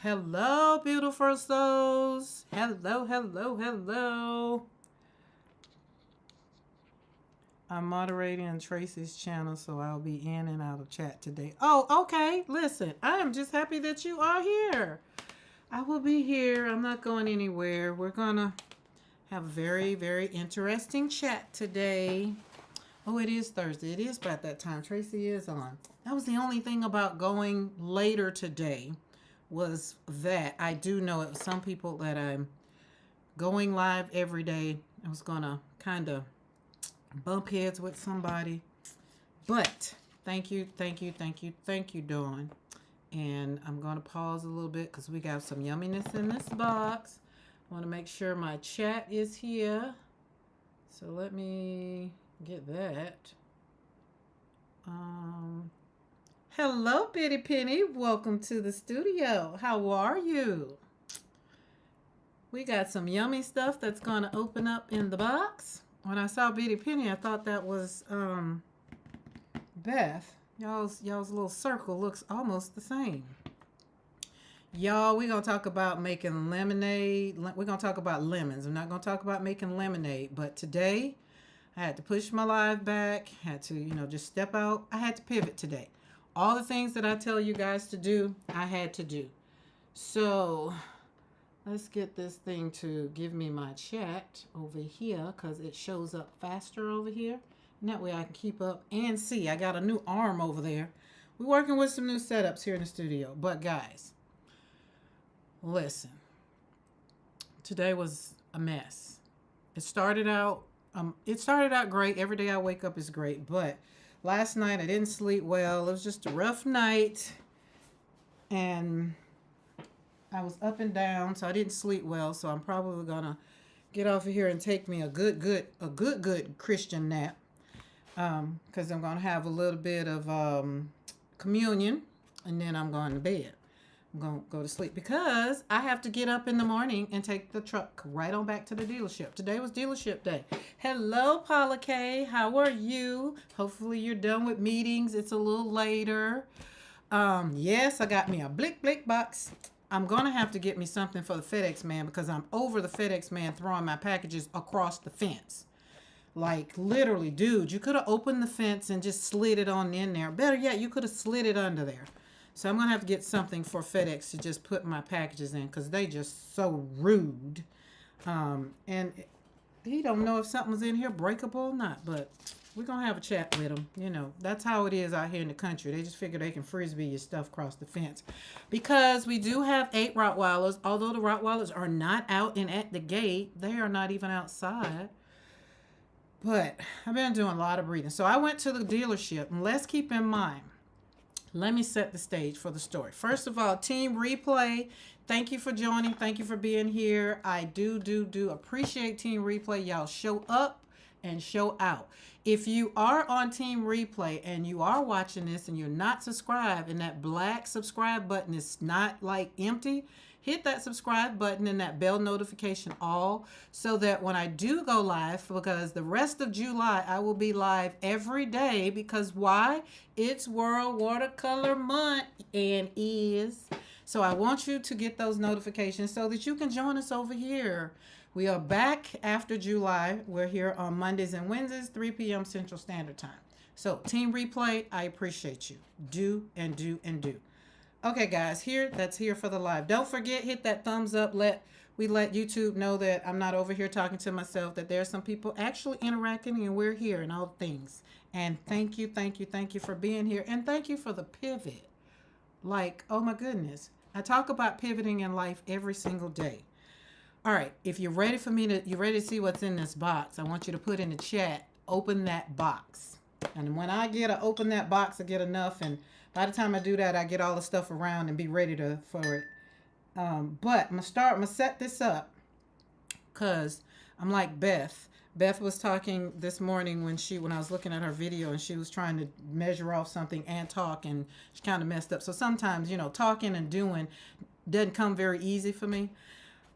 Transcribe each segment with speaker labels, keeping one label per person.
Speaker 1: Hello, beautiful souls. Hello, hello, hello. I'm moderating Tracy's channel, so I'll be in and out of chat today. Oh, okay. Listen, I am just happy that you are here. I will be here. I'm not going anywhere. We're going to have a very, very interesting chat today. Oh, it is Thursday. It is about that time. Tracy is on. That was the only thing about going later today was that I do know it was some people that I'm going live every day. I was going to kind of bump heads with somebody. But thank you, thank you, thank you, thank you, Dawn. And I'm going to pause a little bit because we got some yumminess in this box. I want to make sure my chat is here. So let me get that. Hello, Bitty Penny. Welcome to the studio. How are you? We got some yummy stuff that's going to open up in the box. When I saw Bitty Penny, I thought that was Beth. Y'all's little circle looks almost the same. Y'all, we're going to talk about making lemonade. We're going to talk about lemons. I'm not going to talk about making lemonade. But today, I had to push my live back. Had to, just step out. I had to pivot today. All the things that I tell you guys to do, I had to do. So, let's get this thing to give me my chat over here because it shows up faster over here. And that way I can keep up and see. I got a new arm over there. We're working with some new setups here in the studio. But guys, listen. Today was a mess. It started out great. Every day I wake up is great. But last night I didn't sleep well. It was just a rough night. And I was up and down, so I didn't sleep well. So I'm probably gonna get off of here and take me a good Christian nap. Because I'm gonna have a little bit of communion, and then I'm going to bed. I'm gonna go to sleep because I have to get up in the morning and take the truck right on back to the dealership. Today was dealership day. Hello, Paula K. How are you? Hopefully you're done with meetings. It's a little later. Yes, I got me a blick box. I'm going to have to get me something for the FedEx man because I'm over the FedEx man throwing my packages across the fence. Like, literally, dude, you could have opened the fence and just slid it on in there. Better yet, you could have slid it under there. So I'm going to have to get something for FedEx to just put my packages in because they just so rude. And he don't know if something's in here breakable or not, but we're going to have a chat with him. That's how it is out here in the country. They just figure they can frisbee your stuff across the fence. Because we do have 8 Rottweilers. Although the Rottweilers are not out and at the gate, they are not even outside. But I've been doing a lot of breathing. So I went to the dealership, and let's keep in mind, let me set the stage for the story. First of all, Team Replay, thank you for joining. Thank you for being here. I do appreciate Team Replay. Y'all show up and show out. If you are on Team Replay and you are watching this and you're not subscribed and that black subscribe button is not like empty, hit that subscribe button and that bell notification all so that when I do go live, because the rest of July I will be live every day because why? It's World Watercolor Month and is. So I want you to get those notifications so that you can join us over here. We are back after July. We're here on Mondays and Wednesdays, 3 p.m. Central Standard Time. So Team Replay, I appreciate you. Do. Okay, guys, that's here for the live. Don't forget, hit that thumbs up. Let YouTube know that I'm not over here talking to myself, that there are some people actually interacting and we're here and all things. And thank you for being here. And thank you for the pivot. Like, oh my goodness. I talk about pivoting in life every single day. All right, if you're ready to see what's in this box, I want you to put in the chat, open that box. And when I open that box, I get enough, and by the time I do that, I get all the stuff around and be ready for it. But I'm gonna set this up because I'm like Beth. Beth was talking this morning when I was looking at her video and she was trying to measure off something and talk, and she kind of messed up. So sometimes, talking and doing doesn't come very easy for me.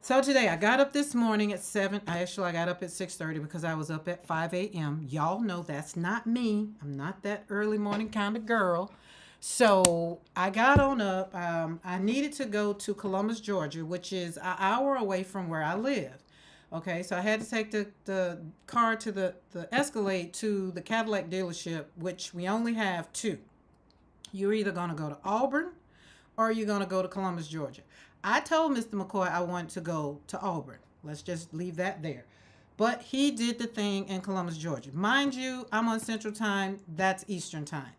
Speaker 1: So today I got up this morning at 7. I got up at 6:30 because I was up at 5 a.m. Y'all know that's not me. I'm not that early morning kind of girl. So I got on up. I needed to go to Columbus, Georgia, which is an hour away from where I live. Okay, so I had to take the car to the Escalade to the Cadillac dealership, which we only have two. You're either going to go to Auburn or you're going to go to Columbus, Georgia. I told Mr. McCoy I want to go to Auburn. Let's just leave that there. But he did the thing in Columbus, Georgia. Mind you, I'm on Central Time. That's Eastern Time.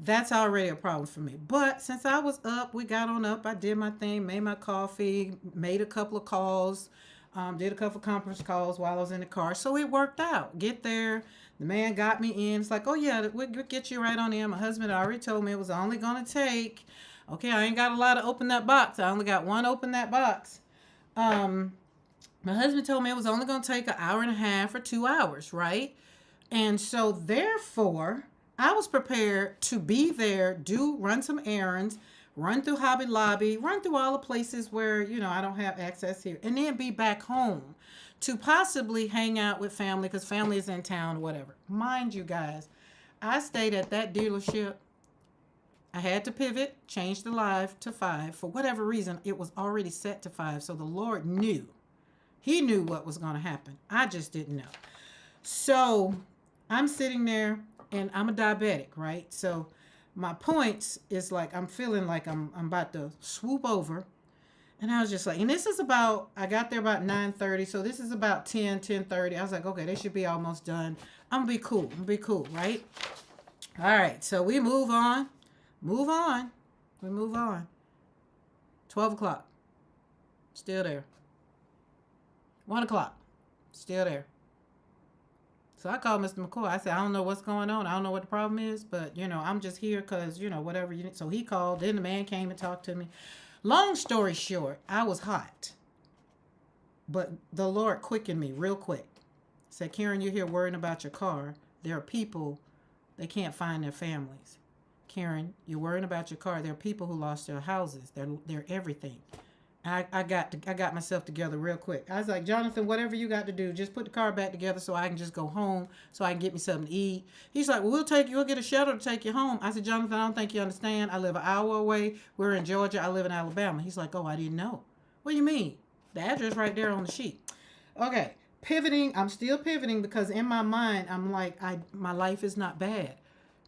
Speaker 1: That's already a problem for me. But since I was up, we got on up. I did my thing, made my coffee, made a couple of calls, did a couple of conference calls while I was in the car. So it worked out. Get there. The man got me in. It's like, oh, yeah, we'll get you right on in. My husband already told me it was only going to take, okay, I ain't got a lot to open that box. I only got one open that box. My husband told me it was only going to take an hour and a half or 2 hours, right? And so therefore, I was prepared to be there, run some errands, run through Hobby Lobby, run through all the places where, I don't have access here, and then be back home to possibly hang out with family because family is in town or whatever. Mind you guys, I stayed at that dealership. I had to pivot, change the live to 5. For whatever reason, it was already set to 5. So the Lord knew. He knew what was going to happen. I just didn't know. So I'm sitting there and I'm a diabetic, right? So my points is like, I'm feeling like I'm about to swoop over. And I was just like, and this is about, I got there about 9:30. So this is about 10:30. I was like, okay, they should be almost done. I'm going to be cool, right? All right. So we move on. We move on. 12 o'clock. Still there. 1 o'clock. Still there. So I called Mr. McCoy. I said, I don't know what's going on. I don't know what the problem is, but, I'm just here because, whatever you need. So he called. Then the man came and talked to me. Long story short, I was hot. But the Lord quickened me real quick. Said, Karen, you're here worrying about your car. There are people, they can't find their families. Karen, you're worrying about your car. There are people who lost their houses. They're everything. I got myself together real quick. I was like, Jonathan, whatever you got to do, just put the car back together so I can just go home, so I can get me something to eat. He's like, well, we'll get a shuttle to take you home. I said, Jonathan, I don't think you understand. I live an hour away. We're in Georgia. I live in Alabama. He's like, oh, I didn't know. What do you mean? The address right there on the sheet. Okay, pivoting. I'm still pivoting because in my mind, I'm like, my life is not bad.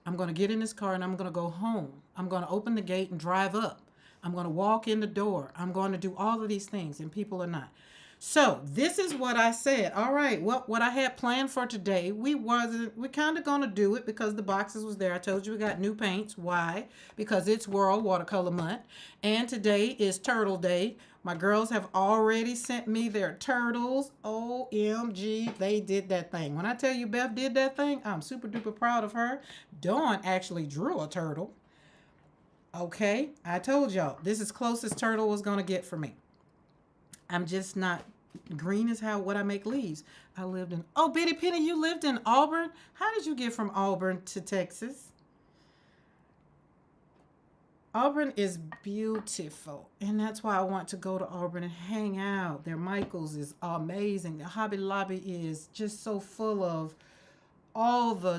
Speaker 1: I'm going to get in this car and I'm going to go home. I'm going to open the gate and drive up. I'm going to walk in the door. I'm going to do all of these things, and people are not. So this is what I said. All right, what I had planned for today, we're kind of going to do it because the boxes was there. I told you we got new paints. Why? Because it's World Watercolor Month, and today is Turtle Day. My girls have already sent me their turtles. OMG, they did that thing. When I tell you Beth did that thing, I'm super duper proud of her. Dawn actually drew a turtle. Okay, I told y'all, this is closest turtle was going to get for me. I'm just not green as what I make leaves. I lived in, Bitty Penny, you lived in Auburn? How did you get from Auburn to Texas? Auburn is beautiful, and that's why I want to go to Auburn and hang out. Their Michaels is amazing. The Hobby Lobby is just so full of all the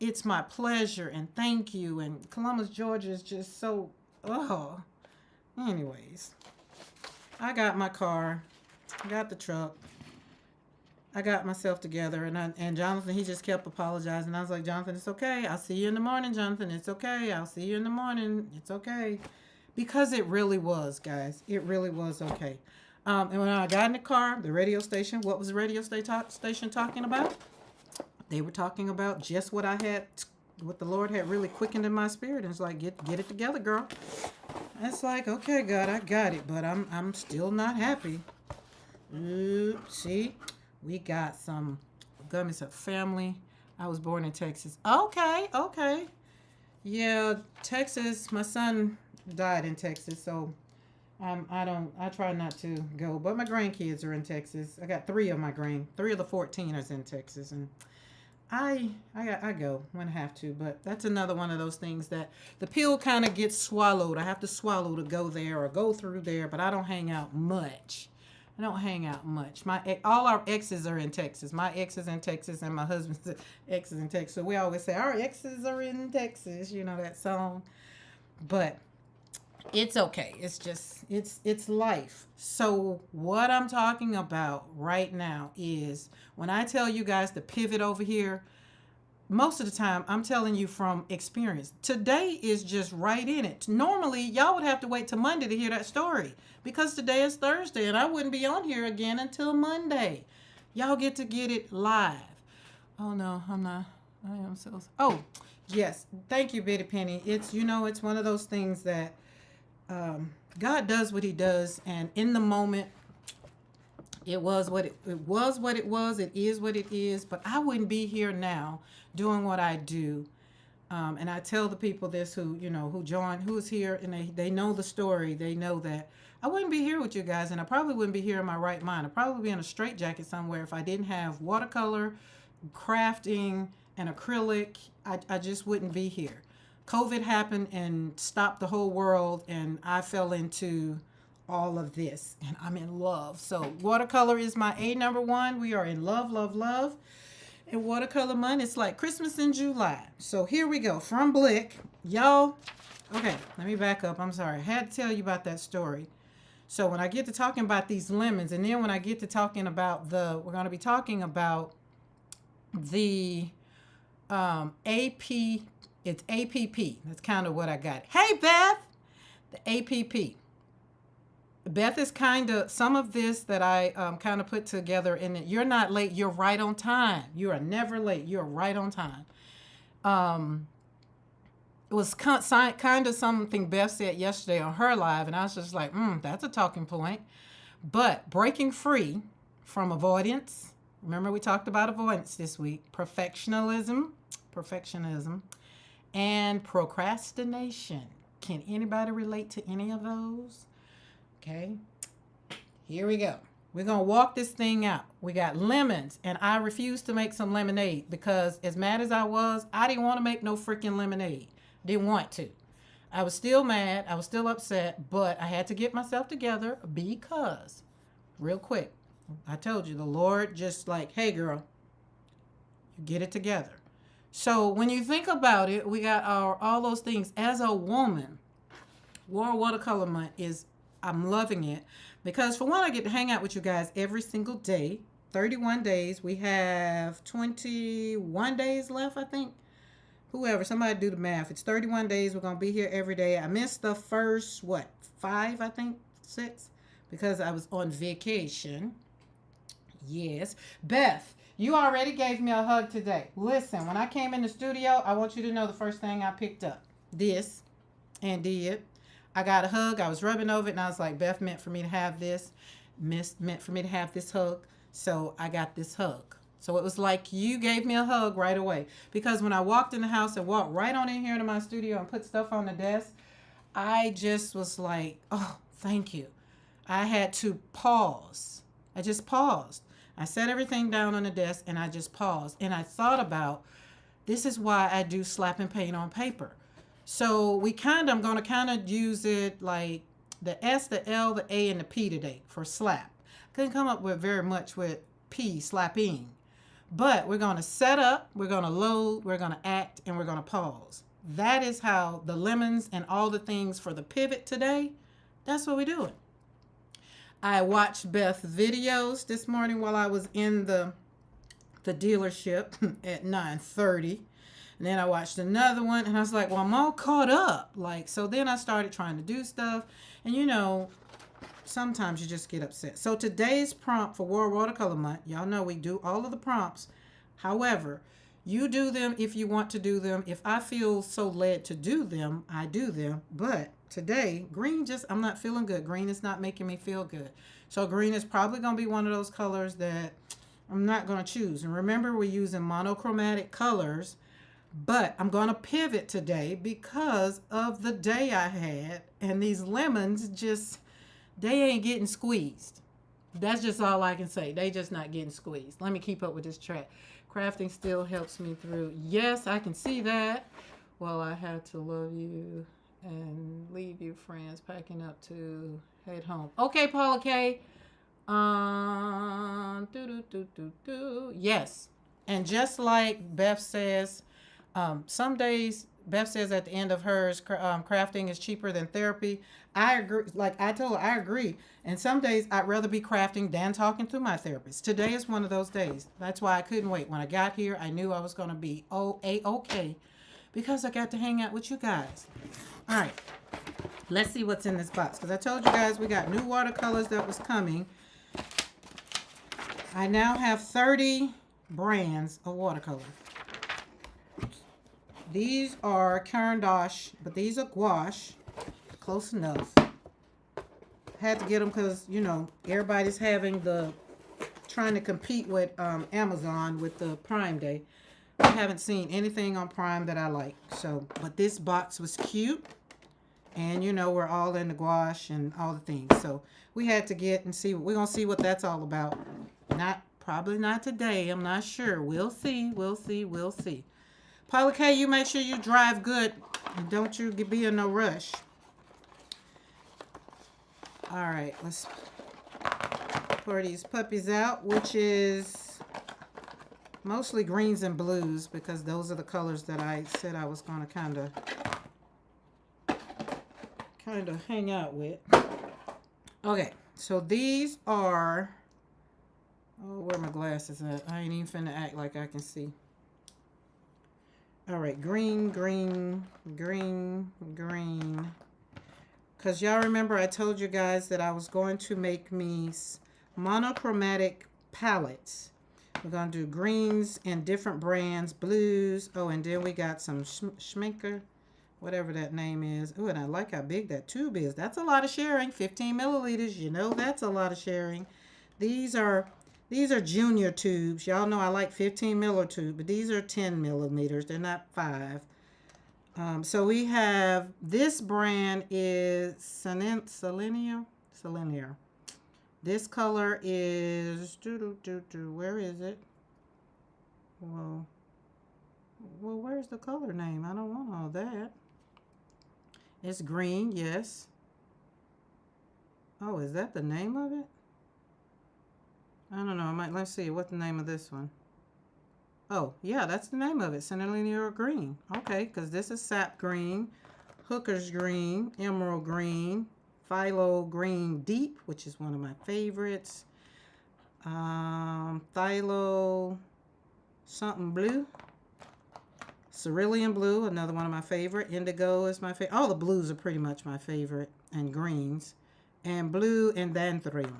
Speaker 1: it's my pleasure and thank you. And Columbus, Georgia is just so, Anyways, I got my car, I got the truck, I got myself together, and Jonathan, he just kept apologizing. I was like, Jonathan, it's okay. I'll see you in the morning, Jonathan. It's okay. I'll see you in the morning. It's okay. Because it really was, guys. It really was okay. And when I got in the car, the radio station, what was the radio station talking about? They were talking about just what what the Lord had really quickened in my spirit. And it's like, get it together, girl. And it's like, okay, God, I got it, but I'm still not happy. See, we got some gummies of family. I was born in Texas. Okay. Yeah, Texas. My son died in Texas, so I try not to go. But my grandkids are in Texas. I got 3 of the 14 is in Texas, and I go when I have to, but that's another one of those things that the pill kind of gets swallowed. I have to swallow to go there or go through there, but I don't hang out much. I don't hang out much. All our exes are in Texas. My ex is in Texas, and my husband's ex is in Texas. So we always say our exes are in Texas. You know that song, but it's okay. It's just it's life. So what I'm talking about right now is when I tell you guys to pivot over here, most of the time I'm telling you from experience. Today is just right in it. Normally y'all would have to wait till Monday to hear that story because today is Thursday and I wouldn't be on here again until Monday. Y'all get to get it live. Oh no, I'm not. I am so. Oh yes, thank you, Bitty Penny. It's it's one of those things that God does what He does, and in the moment, it was what it was. What it was. It is what it is. But I wouldn't be here now doing what I do. And I tell the people this who who's here, and they know the story. They know that I wouldn't be here with you guys, and I probably wouldn't be here in my right mind. I'd probably be in a straitjacket somewhere if I didn't have watercolor, crafting, and acrylic. I just wouldn't be here. COVID happened and stopped the whole world, and I fell into all of this, and I'm in love. So watercolor is my number one. We are in love, love, love. And Watercolor Month, it's like Christmas in July. So here we go. From Blick. Y'all, okay, let me back up. I'm sorry. I had to tell you about that story. So when I get to talking about these lemons, and then when I get to talking about we're going to be talking about the AP. It's APP. That's kind of what I got. Hey, Beth! The APP. Beth is kind of, some of this that I kind of put together in it. You're not late. You're right on time. You are never late. You're right on time. It was kind of something Beth said yesterday on her live, and I was just like, that's a talking point. But breaking free from avoidance. Remember we talked about avoidance this week. Perfectionism, and procrastination. Can anybody relate to any of those? Okay, here we go. We're going to walk this thing out. We got lemons, and I refused to make some lemonade because as mad as I was, I didn't want to make no freaking lemonade. Didn't want to. I was still mad. I was still upset, but I had to get myself together because, real quick, I told you, the Lord just like, hey, girl, you get it together. So when you think about it, we got all those things. As a woman, World Watercolor Month I'm loving it because for one, I get to hang out with you guys every single day. 31 days. We have 21 days left, I think. Somebody do the math. It's 31 days. We're going to be here every day. I missed the first, 5, I think, 6, because I was on vacation. Yes. Beth, you already gave me a hug today. Listen, when I came in the studio, I want you to know the first thing I picked up. This, and did. I got a hug. I was rubbing over it, and I was like, Beth meant for me to have this. Meant for me to have this hug. So I got this hug. So it was like you gave me a hug right away. Because when I walked in the house and walked right on in here to my studio and put stuff on the desk, I just was like, oh, thank you. I had to pause. I just paused. I set everything down on the desk and I just paused. And I thought about, this is why I do slap and paint on paper. So I'm going to kind of use it like the S, the L, the A, and the P today for slap. Couldn't come up with very much with P, slapping. But we're going to set up, we're going to load, we're going to act, and we're going to pause. That is how the lemons and all the things for the pivot today, that's what we're doing. I watched Beth's videos this morning while I was in the dealership at 9:30. And then I watched another one and I was like, well, I'm all caught up. So then I started trying to do stuff. And sometimes you just get upset. So today's prompt for World Watercolor Month, y'all know we do all of the prompts. However, you do them if you want to do them. If I feel so led to do them, I do them. But today, green I'm not feeling good. Green is not making me feel good. So green is probably going to be one of those colors that I'm not going to choose. And remember, we're using monochromatic colors. But I'm going to pivot today because of the day I had. And these lemons they ain't getting squeezed. That's just all I can say. They just not getting squeezed. Let me keep up with this track. Crafting still helps me through. Yes, I can see that. Well, I have to love you and leave you, friends. Packing up to head home. Okay, Paula K. Yes. And just like Beth says, some days Beth says at the end of hers, crafting is cheaper than therapy. I agree. Like I told her, I agree. And some days I'd rather be crafting than talking to my therapist. Today is one of those days. That's why I couldn't wait. When I got here, I knew I was going to be okay because I got to hang out with you guys. All right. Let's see what's in this box. Because I told you guys we got new watercolors that was coming. I now have 30 brands of watercolor. These are Caran d'Ache, but these are gouache. Close enough. Had to get them because, you know, everybody's trying to compete with Amazon with the Prime Day. I haven't seen anything on Prime that I like. So, but this box was cute. And, you know, we're all in the gouache and all the things. So, we had to get and see. We're going to see what that's all about. Probably not today. I'm not sure. We'll see. We'll see. We'll see. Paula K, you make sure you drive good. And don't you be in no rush. All right. Let's pour these puppies out, which is mostly greens and blues because those are the colors that I said I was going to kind of hang out with. Okay, so these are, oh, where are my glasses at? I ain't even finna act like I can see. All right, green, green, green, green. Because y'all remember I told you guys that I was going to make me monochromatic palettes. We're going to do greens in different brands, blues. Oh, and then we got some Schminker, whatever that name is. Oh, and I like how big that tube is. That's a lot of sharing. 15 milliliters. You know that's a lot of sharing. These are junior tubes. Y'all know I like 15 milliliter tube, but these are 10 millimeters. They're not 5. So we have, this brand is Selenium. This color is, where is it? Well, where's the color name? I don't want all that. It's green, yes. Oh, is that the name of it? I don't know. Let's see. What's the name of this one? Oh, yeah, that's the name of it. Centennial Green. Okay, because this is Sap Green, Hooker's Green, Emerald Green, Phthalo Green Deep, which is one of my favorites. Phthalo something blue. Cerulean Blue, another one of my favorite. Indigo is my favorite. All the blues are pretty much my favorite. And greens. And blue and Xanthium.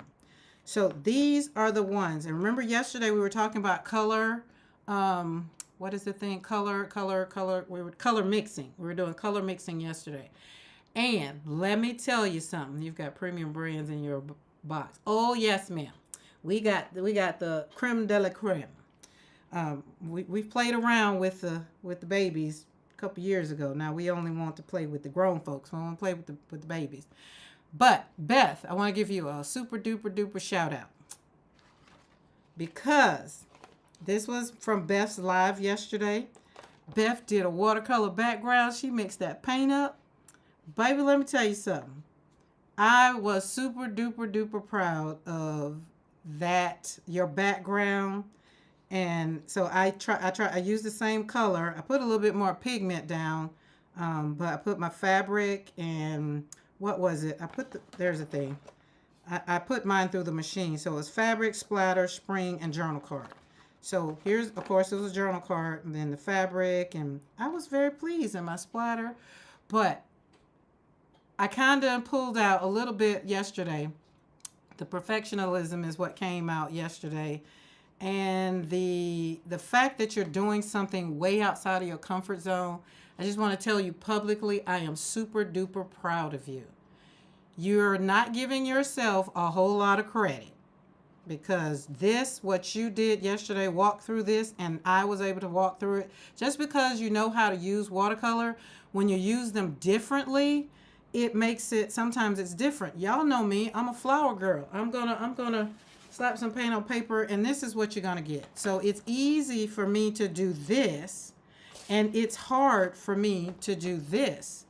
Speaker 1: So these are the ones. And remember yesterday we were talking about color. What is the thing? Color. We were color mixing. We were doing color mixing yesterday. And let me tell you something. You've got premium brands in your box. Oh, yes, ma'am. We got the creme de la creme. We've played around with the babies a couple years ago. Now we only want to play with the grown folks. We want to play with the babies. But Beth, I want to give you a super duper duper shout out because this was from Beth's live yesterday. Beth did a watercolor background. She mixed that paint up. Baby, let me tell you something. I was super duper duper proud of that, your background. And so I used the same color. I put a little bit more pigment down, but I put my fabric and what was it? There's a thing. I put mine through the machine. So it was fabric, splatter, spring, and journal card. So here's, of course, it was a journal card, and then the fabric, and I was very pleased in my splatter. But I kind of pulled out a little bit yesterday. The perfectionism is what came out yesterday. And the fact that you're doing something way outside of your comfort zone, I just want to tell you publicly, I am super duper proud of you. You're not giving yourself a whole lot of credit because what you did yesterday, walk through this, and I was able to walk through it. Just because you know how to use watercolor, when you use them differently, it makes it, sometimes it's different. Y'all know me, I'm a flower girl. I'm gonna slap some paint on paper, and this is what you're going to get. So it's easy for me to do this, and it's hard for me to do this.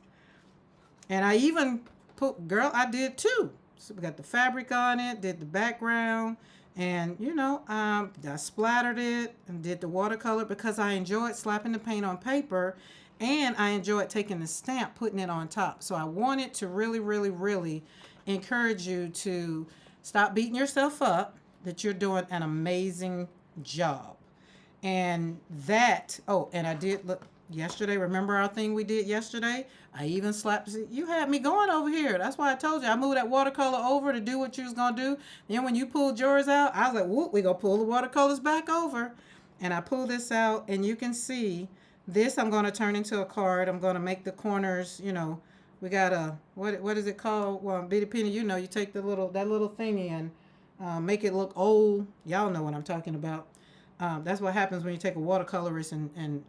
Speaker 1: And I even put, girl, I did too. So we got the fabric on it, did the background, and you know, I splattered it and did the watercolor because I enjoyed slapping the paint on paper, and I enjoyed taking the stamp, putting it on top. So I wanted to really, really, really encourage you to stop beating yourself up, that you're doing an amazing job. And that, oh, and I did look yesterday. Remember our thing we did yesterday? I even slapped, you had me going over here. That's why I told you I moved that watercolor over to do what you was going to do. Then when you pulled yours out, I was like, whoop, we going to pull the watercolors back over. And I pulled this out, and you can see this I'm going to turn into a card. I'm going to make the corners, you know, we got a, what is it called? Well, Bitty Penny, you know, you take that little thingy and make it look old. Y'all know what I'm talking about. That's what happens when you take a watercolorist and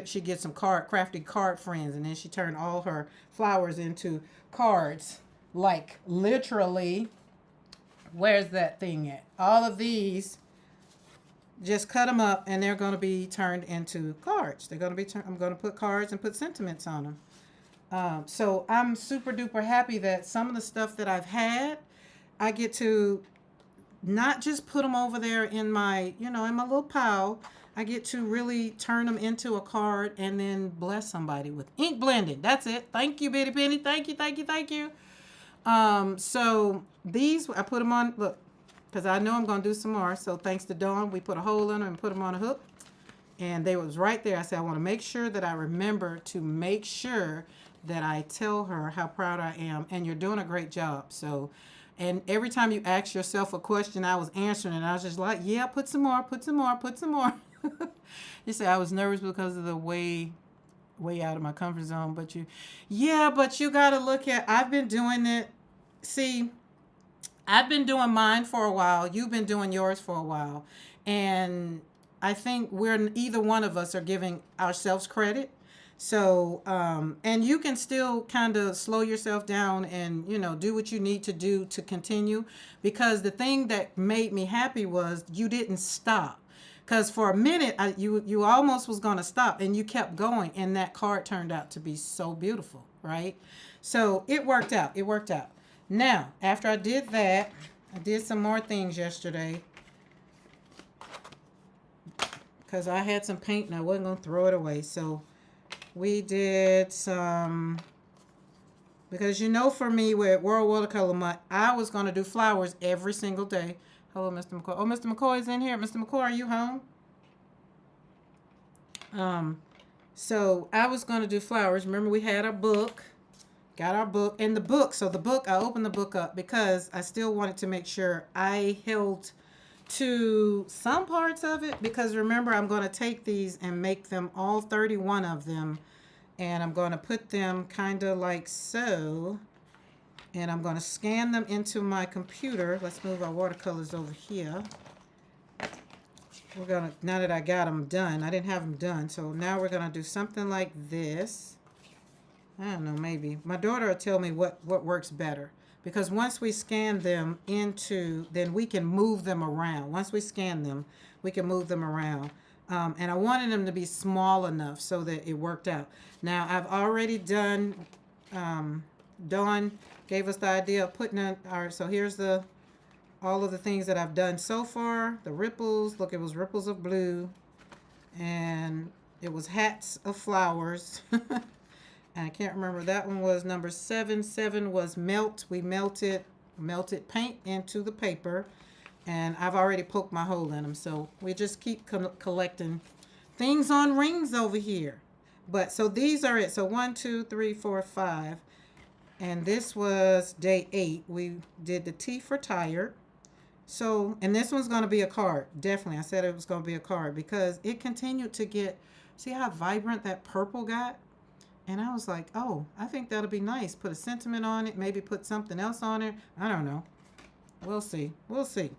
Speaker 1: she gets some crafty card friends, and then she turned all her flowers into cards. Like literally, where's that thing at? All of these, just cut them up and they're going to be turned into cards. They're going to be I'm going to put cards and put sentiments on them. So I'm super duper happy that some of the stuff that I've had, I get to not just put them over there in my, you know, in my little pile. I get to really turn them into a card and then bless somebody with ink blending. That's it. Thank you, Bitty Penny. Thank you, thank you, thank you. So these, I put them on, look, because I know I'm going to do some more. So thanks to Dawn, we put a hole in them and put them on a hook. And they was right there. I said, I want to make sure that I remember to make sure that I tell her how proud I am. And you're doing a great job. So, and every time you ask yourself a question, I was answering, and I was just like, yeah, put some more, put some more, put some more. You say I was nervous because of the way out of my comfort zone, but you got to look at, I've been doing it. See, I've been doing mine for a while. You've been doing yours for a while. And I think either one of us are giving ourselves credit. So, and you can still kind of slow yourself down and, you know, do what you need to do to continue, because the thing that made me happy was you didn't stop. Because for a minute, you almost was going to stop, and you kept going, and that card turned out to be so beautiful, right? So it worked out. It worked out. Now, after I did that, I did some more things yesterday because I had some paint and I wasn't going to throw it away. So we did some, because you know, for me with World Watercolor Month, I was going to do flowers every single day. Hello, Mr. McCoy. Oh, Mr. McCoy is in here. Mr. McCoy, are you home? So I was going to do flowers. Remember, we had our book. Got our book. And the book, so the book, I opened the book up because I still wanted to make sure I held to some parts of it. Because remember, I'm going to take these and make them all 31 of them. And I'm going to put them kind of like so. And I'm going to scan them into my computer. Let's move our watercolors over here. We're going to, now that I got them done, I didn't have them done. So now we're going to do something like this. I don't know, maybe. My daughter will tell me what works better. Because once we scan them into, then we can move them around. Once we scan them, we can move them around. And I wanted them to be small enough so that it worked out. Now, I've already done, Dawn gave us the idea of putting in our, so here's all of the things that I've done so far. The ripples, look, it was ripples of blue, and it was hats of flowers. And I can't remember, that one was number 7. 7 was melt. We melted paint into the paper, and I've already poked my hole in them. So we just keep collecting things on rings over here. But so these are it. So 1, 2, 3, 4, 5. And this was day 8. We did the T for tired. So, and this one's going to be a card. Definitely. I said it was going to be a card because it continued to get, see how vibrant that purple got? And I was like, oh, I think that'll be nice. Put a sentiment on it. Maybe put something else on it. I don't know. We'll see. We'll see.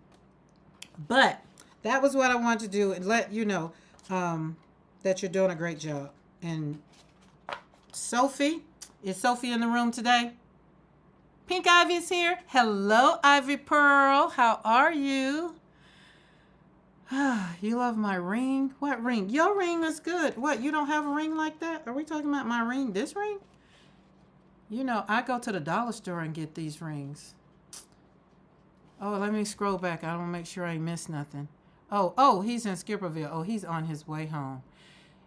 Speaker 1: But that was what I wanted to do and let you know that you're doing a great job. And Sophie, is Sophie in the room today? Pink Ivy's here. Hello, Ivy Pearl. How are you? You love my ring? What ring? Your ring is good. What, you don't have a ring like that? Are we talking about my ring? This ring? You know, I go to the dollar store and get these rings. Oh, let me scroll back. I don't make sure I missed nothing. Oh, he's in Skipperville. Oh, he's on his way home.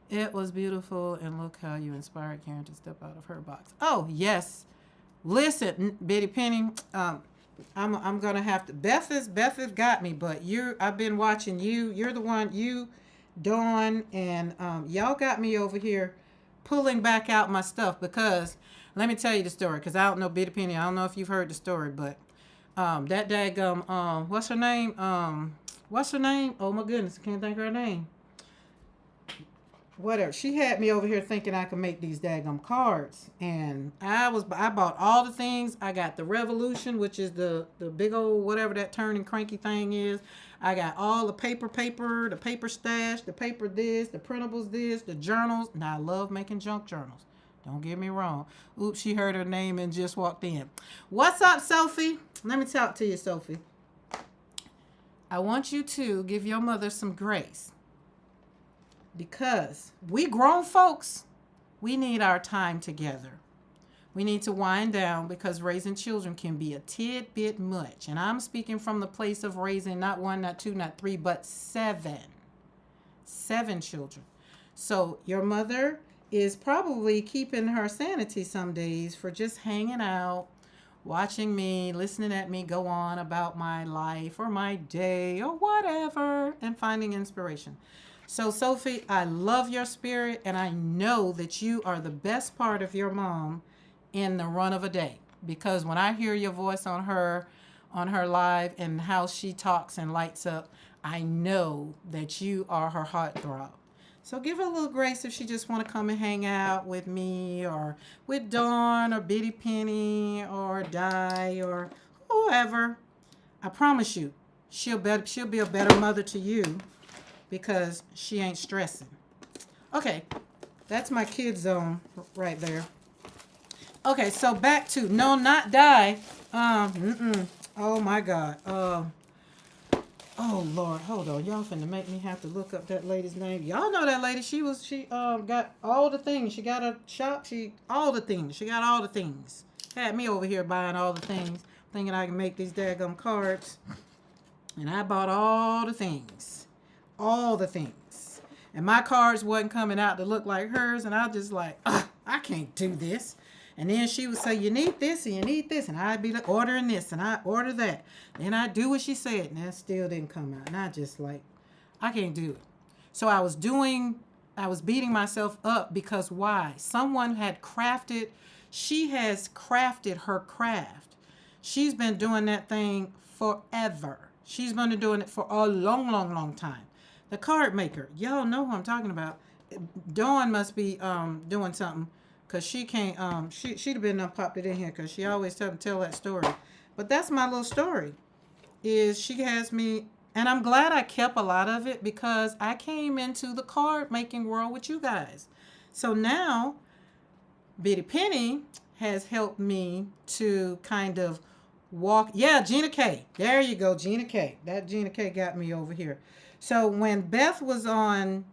Speaker 1: It was beautiful, and look how you inspired Karen to step out of her box. Oh, yes. Listen, Betty Penny, I'm gonna have to. Beth has got me, but I've been watching you. You're the one. You, Dawn, and y'all got me over here, pulling back out my stuff because let me tell you the story. Because I don't know Betty Penny. I don't know if you've heard the story, but that daggum what's her name? What's her name? Oh my goodness, I can't think of her name. Whatever. She had me over here thinking I could make these daggum cards, and I bought all the things. I got the Revolution, which is the big old whatever that turning cranky thing is. I got all the paper, the paper stash, the paper this, the printables this, the journals. Now I love making junk journals. Don't get me wrong. Oops, she heard her name and just walked in. What's up, Sophie? Let me talk to you, Sophie. I want you to give your mother some grace. Because we grown folks, we need our time together. We need to wind down because raising children can be a tidbit much. And I'm speaking from the place of raising not one, not two, not three, but seven. 7 children. So your mother is probably keeping her sanity some days for just hanging out, watching me, listening at me go on about my life or my day or whatever, and finding inspiration. So, Sophie, I love your spirit, and I know that you are the best part of your mom in the run of a day. Because when I hear your voice on her live and how she talks and lights up, I know that you are her heartthrob. So give her a little grace if she just want to come and hang out with me or with Dawn or Bitty Penny or Di or whoever. I promise you, she'll be a better mother to you because she ain't stressing. Okay, that's my kid zone right there. Okay, so back to no, not die. Oh my God. Oh Lord, hold on. Y'all finna make me have to look up that lady's name. Y'all know that lady. She got all the things. She got a shop. All the things. She got all the things. Had me over here buying all the things, thinking I can make these daggum cards. And I bought all the things. All the things. And my cards wasn't coming out to look like hers. And I was just like, I can't do this. And then she would say, you need this and you need this. And I'd be ordering this and I order that. Then I do what she said. And that still didn't come out. And I just like, I can't do it. So I was beating myself up because why? Someone had she has crafted her craft. She's been doing that thing forever. She's been doing it for a long, long, long time. The card maker. Y'all know who I'm talking about. Dawn must be doing something. Because she can't, she'd have been popped it in here because she always tell that story. But that's my little story, is she has me, and I'm glad I kept a lot of it because I came into the card making world with you guys. So now, Bitty Penny has helped me to kind of walk. Yeah, Gina K. There you go, Gina K. That Gina K got me over here. So when Beth was on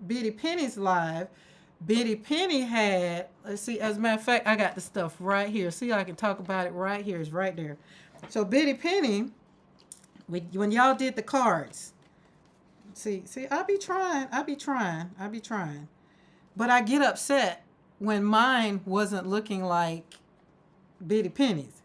Speaker 1: Bitty Penny's live, Bitty Penny had, let's see, as a matter of fact, I got the stuff right here. See, I can talk about it right here. It's right there. So Bitty Penny, when y'all did the cards, see, I be trying. But I get upset when mine wasn't looking like Bitty Penny's.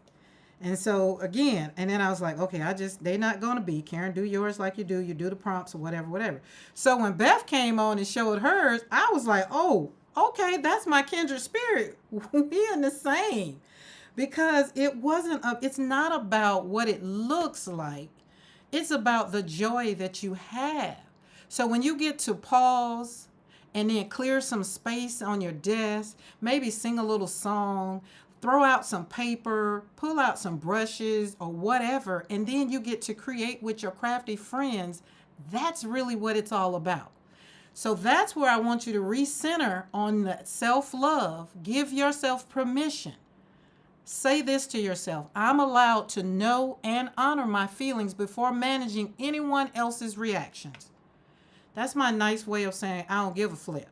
Speaker 1: And so again, and then I was like, okay, they not going to be. Karen, do yours like you do the prompts or whatever. So when Beth came on and showed hers, I was like, oh, okay, that's my kindred spirit. We in the same. Because it's not about what it looks like. It's about the joy that you have. So when you get to pause and then clear some space on your desk, maybe sing a little song, throw out some paper, pull out some brushes or whatever, and then you get to create with your crafty friends. That's really what it's all about. So that's where I want you to recenter on that self-love. Give yourself permission. Say this to yourself: I'm allowed to know and honor my feelings before managing anyone else's reactions. That's my nice way of saying I don't give a flip.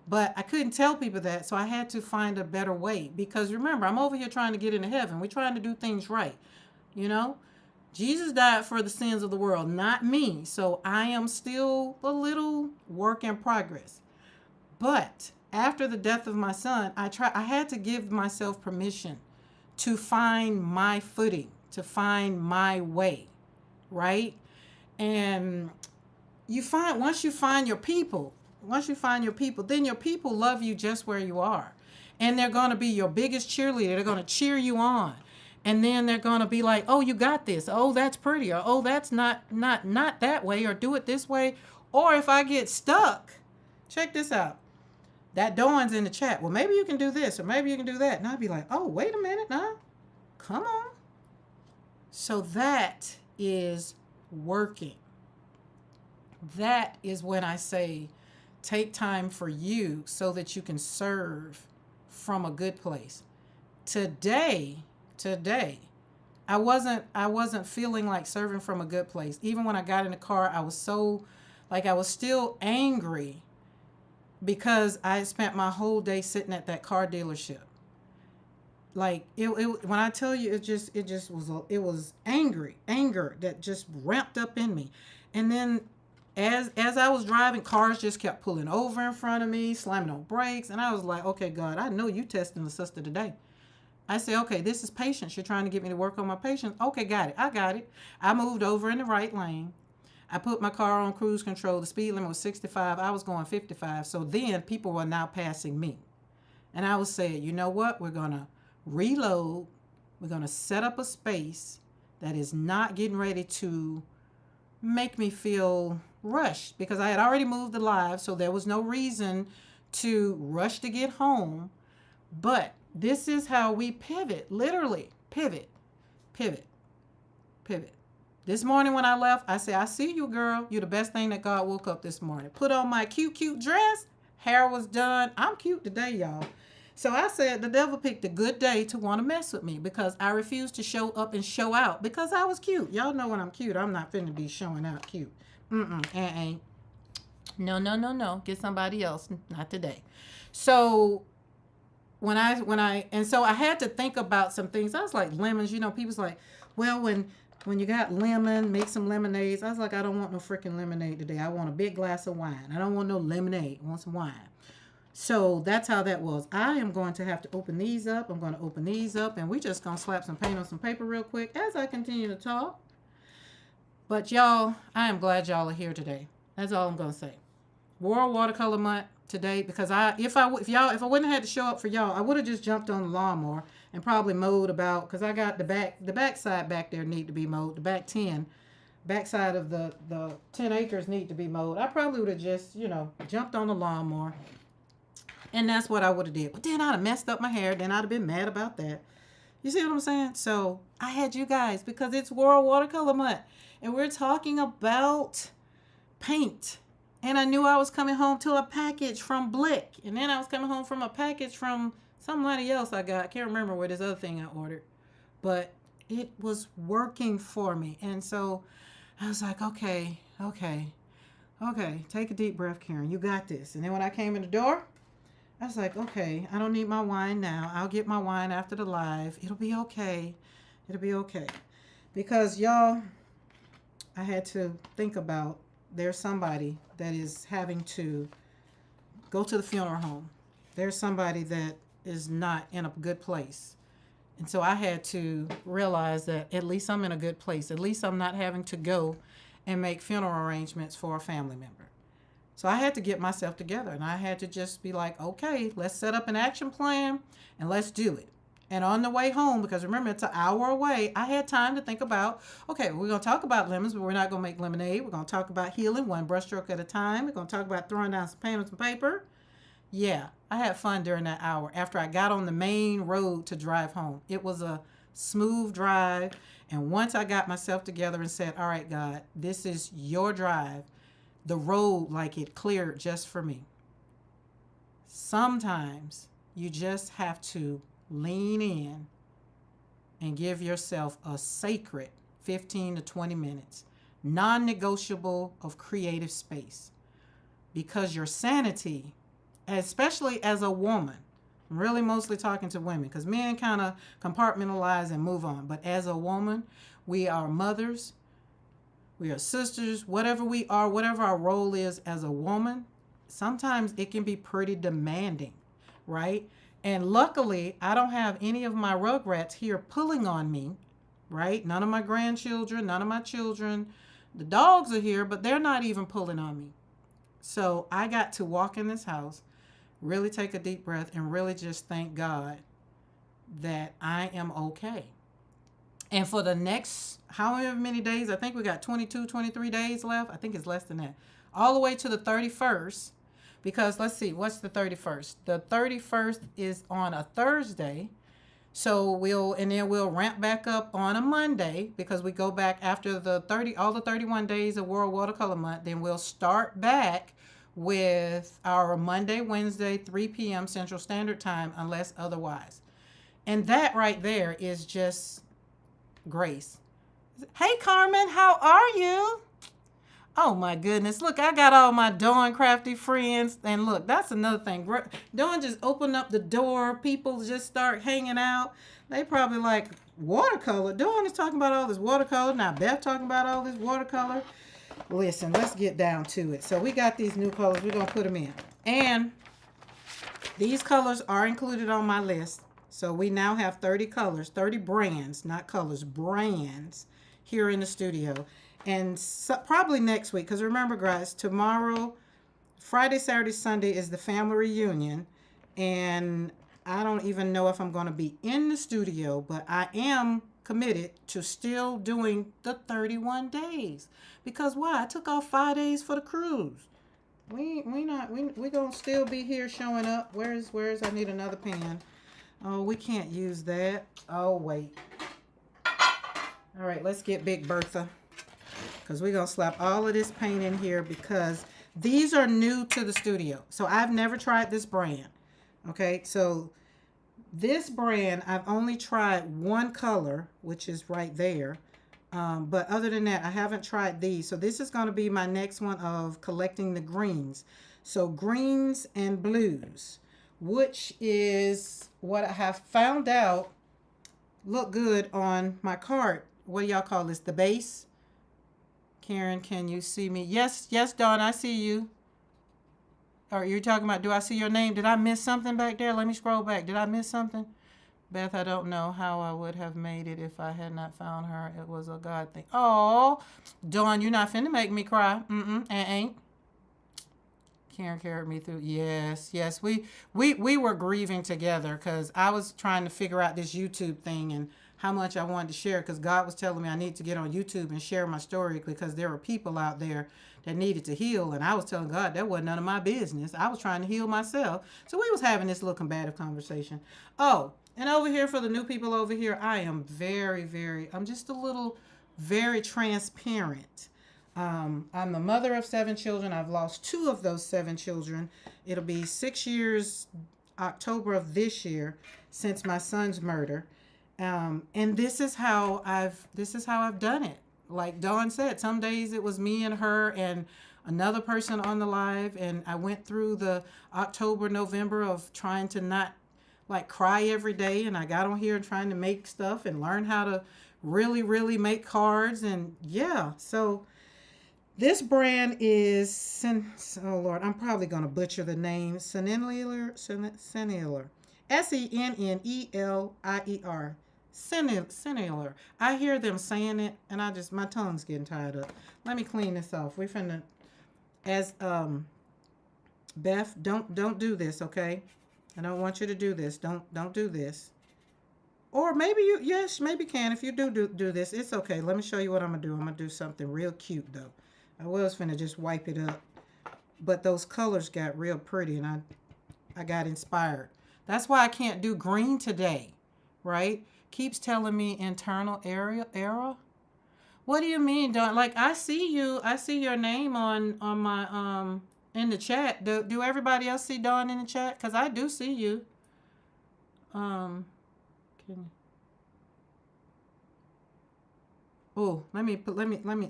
Speaker 1: But I couldn't tell people that, so I had to find a better way. Because remember, I'm over here trying to get into heaven. We're trying to do things right, you know? Jesus died for the sins of the world, not me. So I am still a little work in progress. But after the death of my son, I had to give myself permission to find my footing, to find my way, right? And once you find your people, then your people love you just where you are. And they're going to be your biggest cheerleader. They're going to cheer you on. And then they're going to be like, "Oh, you got this. Oh, that's pretty. Or, oh, that's not that way, or do it this way." Or if I get stuck, check this out. That Dawn's in the chat. Well, maybe you can do this, or maybe you can do that. And I'd be like, "Oh, wait a minute now. Come on." So that is working. That is when I say take time for you so that you can serve from a good place. Today, I wasn't feeling like serving from a good place. Even when I got in the car, I was still angry because I had spent my whole day sitting at that car dealership. Like when I tell you, it was anger that just ramped up in me. And then as I was driving, cars just kept pulling over in front of me, slamming on brakes, and I was like, "Okay, God, I know you testing the sister today." I said, "Okay, this is patience. You're trying to get me to work on my patience. Okay, got it. I got it." I moved over in the right lane. I put my car on cruise control. The speed limit was 65. I was going 55. So then people were now passing me. And I was saying, "You know what? We're going to reload. We're going to set up a space that is not getting ready to make me feel rushed," because I had already moved alive, so there was no reason to rush to get home. But this is how we pivot, literally pivot. This morning when I left, I said, "I see you, girl. You're the best thing that God woke up this morning." Put on my cute dress. Hair was done. I'm cute today, y'all. So I said the devil picked a good day to want to mess with me because I refused to show up and show out because I was cute. Y'all know when I'm cute, I'm not finna be showing out cute. Ain't. No. Get somebody else. Not today. So so I had to think about some things. I was like, lemons, people's like, "Well, when you got lemon, make some lemonades." I was like, "I don't want no freaking lemonade today. I want a big glass of wine. I don't want no lemonade. I want some wine." So that's how that was. I am going to have to open these up. I'm going to open these up, and we just going to slap some paint on some paper real quick as I continue to talk. But y'all, I am glad y'all are here today. That's all I'm going to say. World Watercolor Month today, because if I wouldn't have had to show up for y'all, I would have just jumped on the lawnmower and probably mowed about, because I got the back side back there need to be mowed. The back side of the 10 acres need to be mowed. I probably would have just, jumped on the lawnmower. And that's what I would have did. But then I'd have messed up my hair. Then I'd have been mad about that. You see what I'm saying? So I had you guys because it's World Watercolor Month. And we're talking about paint. And I knew I was coming home to a package from Blick. And then I was coming home from a package from somebody else I got. I can't remember what this other thing I ordered. But it was working for me. And so I was like, okay. Take a deep breath, Karen. You got this. And then when I came in the door, I was like, okay, I don't need my wine now. I'll get my wine after the live. It'll be okay. Because, y'all, I had to think about there's somebody that is having to go to the funeral home. There's somebody that is not in a good place. And so I had to realize that at least I'm in a good place. At least I'm not having to go and make funeral arrangements for a family member. So I had to get myself together, and I had to just be like, okay, let's set up an action plan and let's do it. And on the way home, because remember, it's an hour away, I had time to think about, okay, we're going to talk about lemons, but we're not going to make lemonade. We're going to talk about healing one brushstroke at a time. We're going to talk about throwing down some paint on some paper. Yeah, I had fun during that hour after I got on the main road to drive home. It was a smooth drive. And once I got myself together and said, all right, God, this is your drive, the road like it cleared just for me. Sometimes you just have to lean in and give yourself a sacred 15 to 20 minutes, non-negotiable of creative space. Because your sanity, especially as a woman, I'm really mostly talking to women because men kind of compartmentalize and move on. But as a woman, we are mothers, we are sisters, whatever we are, whatever our role is as a woman, sometimes it can be pretty demanding, right? And luckily, I don't have any of my rugrats here pulling on me, right? None of my grandchildren, none of my children. The dogs are here, but they're not even pulling on me. So I got to walk in this house, really take a deep breath, and really just thank God that I am okay. And for the next, however many days, I think we got 22, 23 days left. I think it's less than that. All the way to the 31st. Because let's see, what's the 31st? The 31st is on a Thursday. So we'll ramp back up on a Monday because we go back after all the 31 days of World Watercolor Month. Then we'll start back with our Monday, Wednesday, 3 p.m. Central Standard Time, unless otherwise. And that right there is just grace. Hey, Carmen, how are you? Oh my goodness. Look, I got all my Dawn Crafty friends. And look, that's another thing. Dawn just opened up the door. People just start hanging out. They probably like, watercolor. Dawn is talking about all this watercolor. Now Beth talking about all this watercolor. Listen, let's get down to it. So we got these new colors. We're going to put them in. And these colors are included on my list. So we now have 30 colors, 30 brands, not colors, brands here in the studio. And so, probably next week, because remember, guys, tomorrow, Friday, Saturday, Sunday is the family reunion. And I don't even know if I'm going to be in the studio, but I am committed to still doing the 31 days. Because why? I took off 5 days for the cruise. We going to still be here showing up. Where's I need another pen. Oh, we can't use that. Oh, wait. All right, let's get Big Bertha. Because we're going to slap all of this paint in here because these are new to the studio. So I've never tried this brand. Okay, so this brand, I've only tried one color, which is right there. But other than that, I haven't tried these. So this is going to be my next one of collecting the greens. So greens and blues, which is what I have found out look good on my card. What do y'all call this? The base? Karen, can you see me? Yes, Dawn, I see you. Or you're talking about, do I see your name? Did I miss something back there? Let me scroll back. Did I miss something? Beth, I don't know how I would have made it if I had not found her. It was a God thing. Oh, Dawn, you're not finna make me cry. Ain't. Karen carried me through. Yes. We were grieving together because I was trying to figure out this YouTube thing and how much I wanted to share because God was telling me I need to get on YouTube and share my story because there were people out there that needed to heal. And I was telling God that wasn't none of my business. I was trying to heal myself. So we was having this little combative conversation. Oh, and over here for the new people over here, I am I'm just a little very transparent. I'm the mother of 7 children. I've lost 2 of those 7 children. It'll be 6 years, October of this year, since my son's murder. And this is how I've done it. Like Dawn said, some days it was me and her and another person on the live. And I went through the October, November of trying to not like cry every day. And I got on here trying to make stuff and learn how to really make cards. And yeah, so this brand is, oh Lord, I'm probably going to butcher the name. Senelier. Sennelier. Senelier. I hear them saying it, and my tongue's getting tied up. Let me clean this off. We're finna, as Beth, don't do this, okay? I don't want you to do this. Don't do this. Or maybe maybe can. If you do this, it's okay. Let me show you what I'm gonna do. I'm gonna do something real cute though. I was finna just wipe it up, but those colors got real pretty, and I got inspired. That's why I can't do green today, right? Keeps telling me internal error. What do you mean, Dawn? Like I see your name on my in the chat. Do everybody else see Dawn in the chat? Cause I do see you. Let me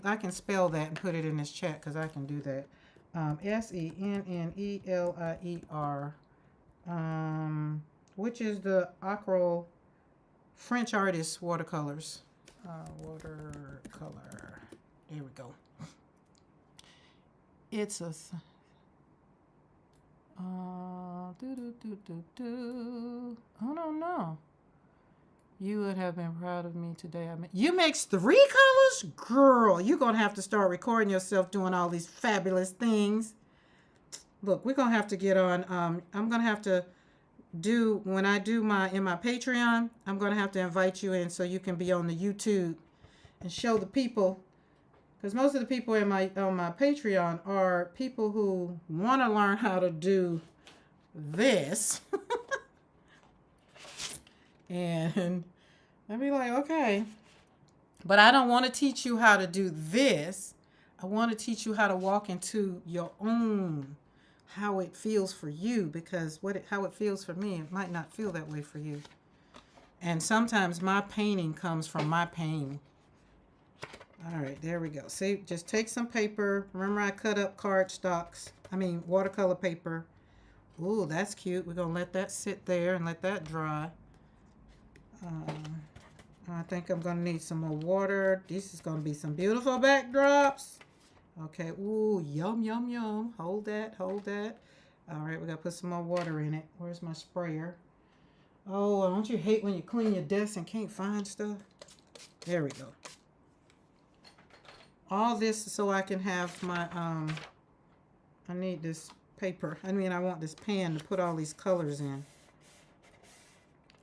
Speaker 1: I can spell that and put it in this chat because I can do that. Sennelier. which is the Acryl French artist watercolors. Watercolor. There we go. It's a I don't know. You would have been proud of me today. You mix 3 colors? Girl, you're going to have to start recording yourself doing all these fabulous things. Look, we're going to have to get on. I'm going to have to do, when I do in my Patreon, I'm going to have to invite you in so you can be on the YouTube and show the people. Because most of the people on my Patreon are people who want to learn how to do this. And I'd be like, okay. But I don't want to teach you how to do this. I want to teach you how to walk into your own, how it feels for you. Because how it feels for me, it might not feel that way for you. And sometimes my painting comes from my pain. All right, there we go. See, just take some paper. Remember I cut up watercolor paper. Ooh, that's cute. We're going to let that sit there and let that dry. I think I'm going to need some more water. This is going to be some beautiful backdrops. Okay, ooh, yum, yum, yum. Hold that, hold that. All right, we got to put some more water in it. Where's my sprayer? Oh, don't you hate when you clean your desk and can't find stuff? There we go. All this so I can have my, I need this paper. I want this pan to put all these colors in.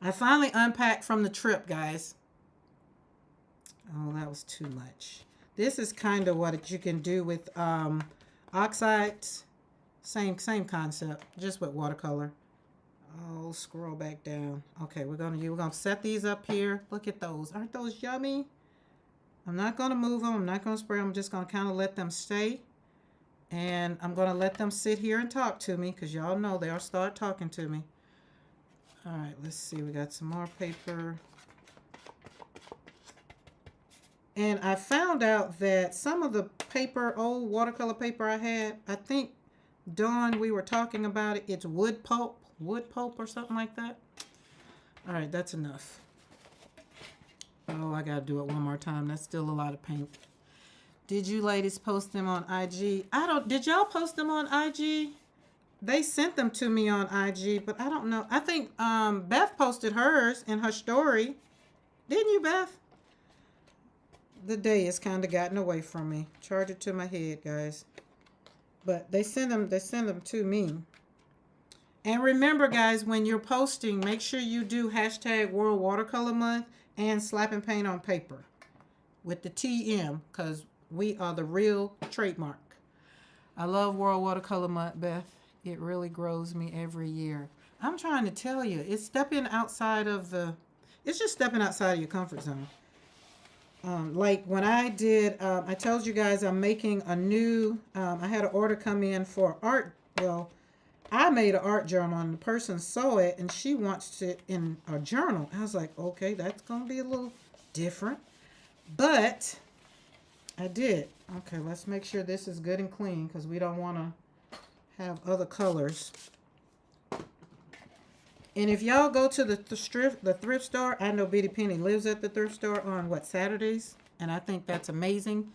Speaker 1: I finally unpacked from the trip, guys. Oh, that was too much. This is kind of what you can do with oxides. Same concept, just with watercolor. Oh, scroll back down. Okay, we're gonna set these up here. Look at those. Aren't those yummy? I'm not going to move them. I'm not going to spray them. I'm just going to kind of let them stay. And I'm going to let them sit here and talk to me because y'all know they'll start talking to me. All right, let's see. We got some more paper. And I found out that some of the paper, old watercolor paper I had, I think, Dawn, we were talking about it. It's wood pulp or something like that. All right, that's enough. Oh, I gotta do it one more time. That's still a lot of paint. Did you ladies post them on IG? Did y'all post them on IG? They sent them to me on IG, but I don't know. I think Beth posted hers in her story. Didn't you, Beth? The day has kind of gotten away from me. Charge it to my head, guys. But they send them to me. And remember, guys, when you're posting, make sure you do hashtag World Watercolor Month and slap and paint on paper with the TM, because we are the real trademark. I love World Watercolor Month, Beth. It really grows me every year. I'm trying to tell you, it's just stepping outside of your comfort zone. Like when I did, I told you guys I'm making a new, I had an order come in for art. Well, I made an art journal and the person saw it and she wants it in a journal. I was like, okay, that's going to be a little different. But I did. Okay, let's make sure this is good and clean because we don't want to have other colors. And if y'all go to the thrift store, I know Bitty Penny lives at the thrift store on Saturdays. And I think that's amazing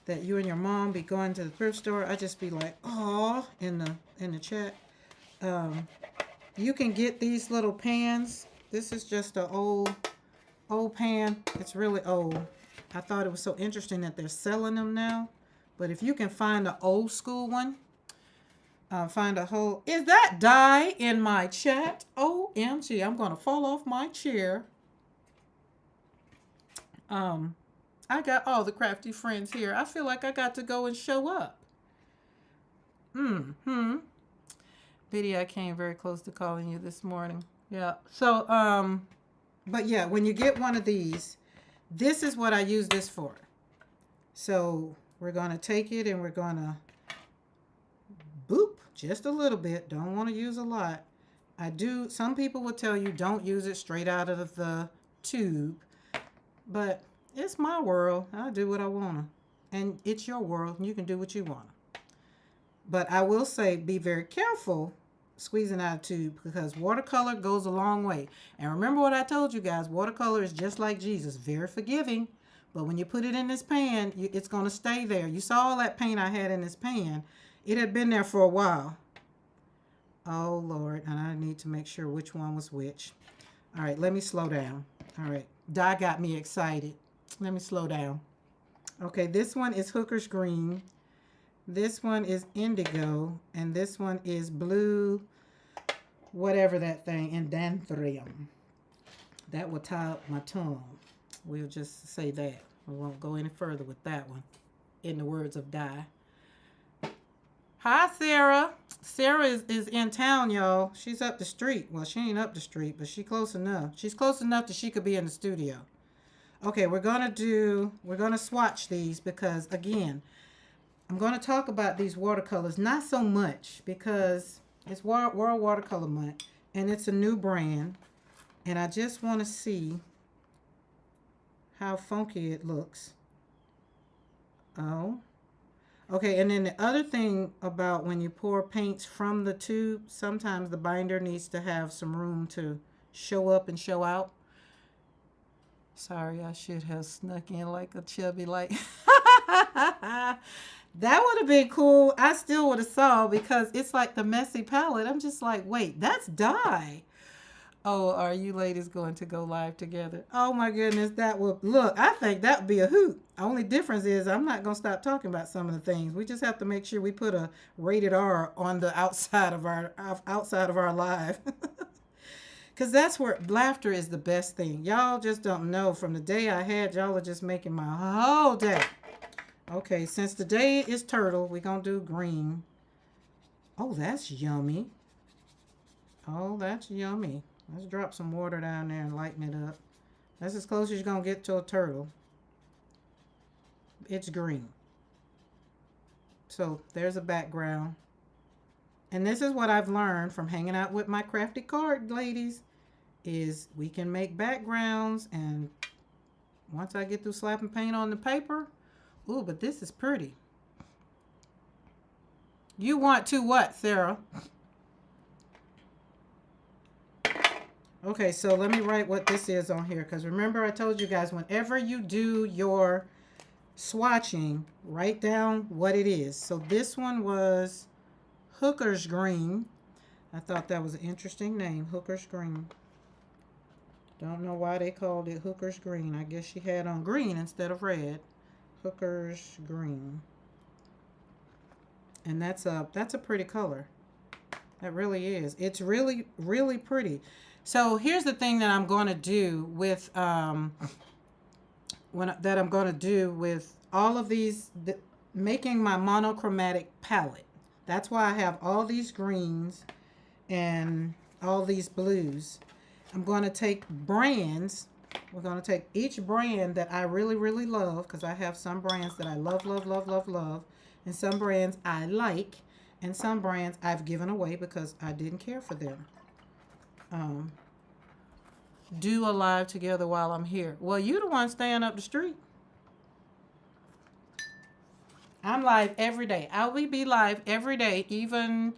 Speaker 1: that you and your mom be going to the thrift store. I just be like, oh, in the chat. You can get these little pans. This is just an old pan. It's really old. I thought it was so interesting that they're selling them now. But if you can find an old school one, find a whole... Is that dye in my chat? OMG, I'm going to fall off my chair. I got all the crafty friends here. I feel like I got to go and show up. Biddy, I came very close to calling you this morning. Yeah. So, but yeah, when you get one of these, this is what I use this for. So we're going to take it and we're going to boop just a little bit. Don't want to use a lot. Some people will tell you don't use it straight out of the tube, but it's my world. I do what I want to, and it's your world and you can do what you want. But I will say, be very careful squeezing out a tube, because watercolor goes a long way. And remember what I told you guys, watercolor is just like Jesus, very forgiving. But when you put it in this pan, it's going to stay there. You saw all that paint I had in this pan. It had been there for a while. Oh, Lord. And I need to make sure which one was which. All right, let me slow down. All right. Dye got me excited. Let me slow down. Okay, this one is Hooker's Green. This one is Indigo. And this one is Blue, whatever that thing, Indanthrium. That will tie up my tongue. We'll just say that. We won't go any further with that one, in the words of Dye. Hi, Sarah. Sarah is in town, y'all. She's up the street. Well, she ain't up the street, but she's close enough. She's close enough that she could be in the studio. Okay, we're going to swatch these because, again, I'm going to talk about these watercolors. Not so much because it's World Watercolor Month, and it's a new brand. And I just want to see how funky it looks. Oh. Okay, and then the other thing about when you pour paints from the tube, sometimes the binder needs to have some room to show up and show out. Sorry, I should have snuck in like a chubby light. That would have been cool. I still would have saw, because it's like the messy palette. I'm just like, wait, that's dye. Oh, are you ladies going to go live together? Oh my goodness, that would, look, I think that would be a hoot. Only difference is I'm not going to stop talking about some of the things. We just have to make sure we put a rated R on the outside of our live. Because that's where laughter is the best thing. Y'all just don't know. From the day I had, y'all are just making my whole day. Okay, since today is turtle, we're going to do green. Oh, that's yummy. Oh, that's yummy. Let's drop some water down there and lighten it up. That's as close as you're going to get to a turtle. It's green. So there's a background. And this is what I've learned from hanging out with my crafty card ladies, is we can make backgrounds, and once I get through slapping paint on the paper, ooh, but this is pretty. You want to what, Sarah? Okay, so let me write what this is on here, because remember I told you guys, whenever you do your swatching, write down what it is. So this one was Hooker's Green. I thought that was an interesting name, Hooker's Green. Don't know why they called it Hooker's Green. I guess she had on green instead of red. Hooker's Green. And that's a pretty color. That really is. It's really, really pretty. So here's the thing that I'm going to do with all of these, making my monochromatic palette. That's why I have all these greens and all these blues. I'm going to take brands. We're going to take each brand that I really, really love, because I have some brands that I love, love, love, love, love, and some brands I like, and some brands I've given away because I didn't care for them. Do a live together while I'm here. Well, you the one staying up the street. I'm live every day. I will be live every day, even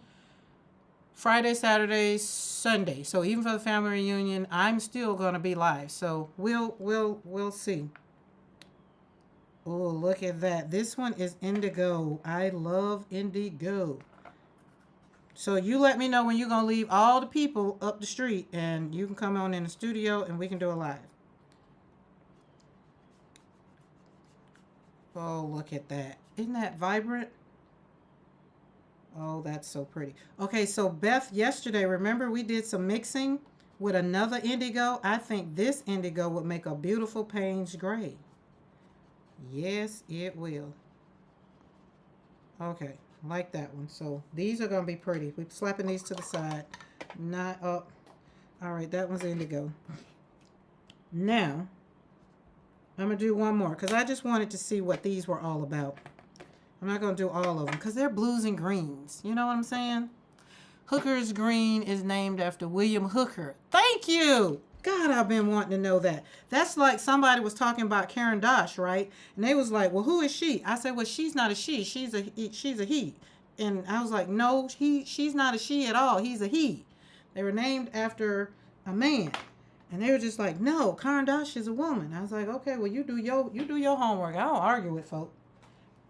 Speaker 1: Friday, Saturday, Sunday. So even for the family reunion, I'm still going to be live. So we'll see. Oh, look at that. This one is indigo. I love indigo. So you let me know when you're going to leave all the people up the street, and you can come on in the studio and we can do a live. Oh, look at that. Isn't that vibrant? Oh, that's so pretty. Okay, so Beth, yesterday, remember we did some mixing with another indigo? I think this indigo would make a beautiful Payne's Gray. Yes, it will. Okay, like that one. So these are going to be pretty. We're slapping these to the side. Not up. All right, that one's indigo. Now, I'm going to do one more because I just wanted to see what these were all about. I'm not going to do all of them because they're blues and greens. You know what I'm saying? Hooker's Green is named after William Hooker. Thank you. God, I've been wanting to know that. That's like somebody was talking about Karen Dosh, right? And they was like, well, who is she? I said, well, she's not a she. She's a he. And I was like, no, she's not a she at all. He's a he. They were named after a man. And they were just like, no, Karan Dash is a woman. I was like, okay, well, you do your homework. I don't argue with folk.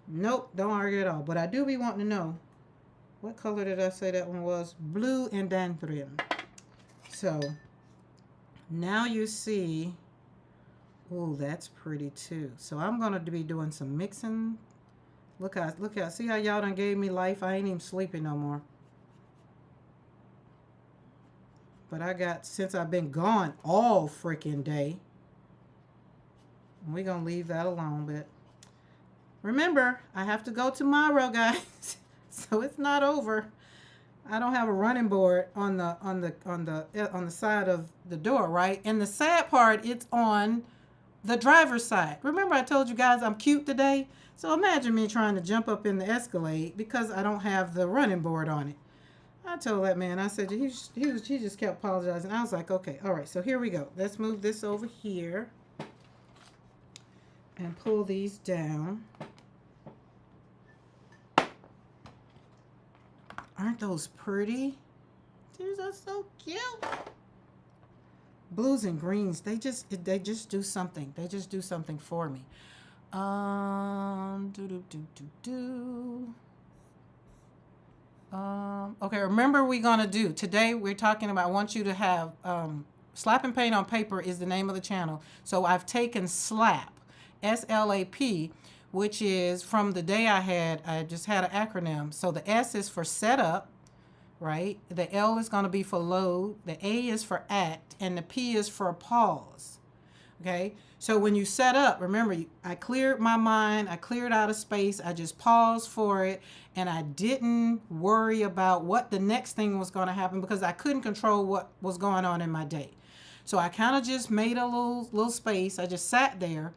Speaker 1: Nope, don't argue at all. But I do be wanting to know, what color did I say that one was? Blue Indanthrym. So now you see, oh, that's pretty too. So I'm going to be doing some mixing. Look out. See how y'all done gave me life? I ain't even sleeping no more. But I got, since I've been gone all freaking day, we're going to leave that alone. But remember, I have to go tomorrow, guys. So it's not over. I don't have a running board on the side of the door, right? And the sad part, it's on the driver's side. Remember I told you guys I'm cute today? So imagine me trying to jump up in the Escalade because I don't have the running board on it. I told that man, I said, he just kept apologizing. I was like, okay, all right, so here we go. Let's move this over here and pull these down. Aren't those pretty? These are so cute. Blues and greens, they just do something. They just do something for me. Okay, remember today we're talking about, I want you to have, Slap and Paint on Paper is the name of the channel. So I've taken SLAP, S-L-A-P, which is from the day I just had an acronym. So the S is for setup, right? The L is going to be for load. The A is for act. And the P is for pause. Okay? So when you set up, remember, I cleared my mind. I cleared out a space. I just paused for it. And I didn't worry about what the next thing was going to happen because I couldn't control what was going on in my day. So I kind of just made a little space. I just sat there,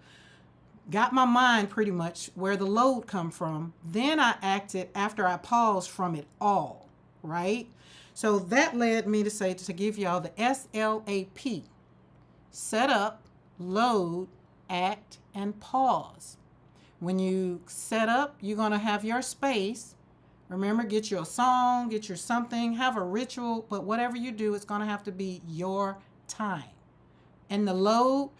Speaker 1: got my mind pretty much where the load come from. Then I acted after I paused from it all, right? So that led me to give y'all the SLAP. Set up, load, act, and pause. When you set up, you're going to have your space. Remember, get your song, get your something, have a ritual, but whatever you do, it's going to have to be your time. And the load,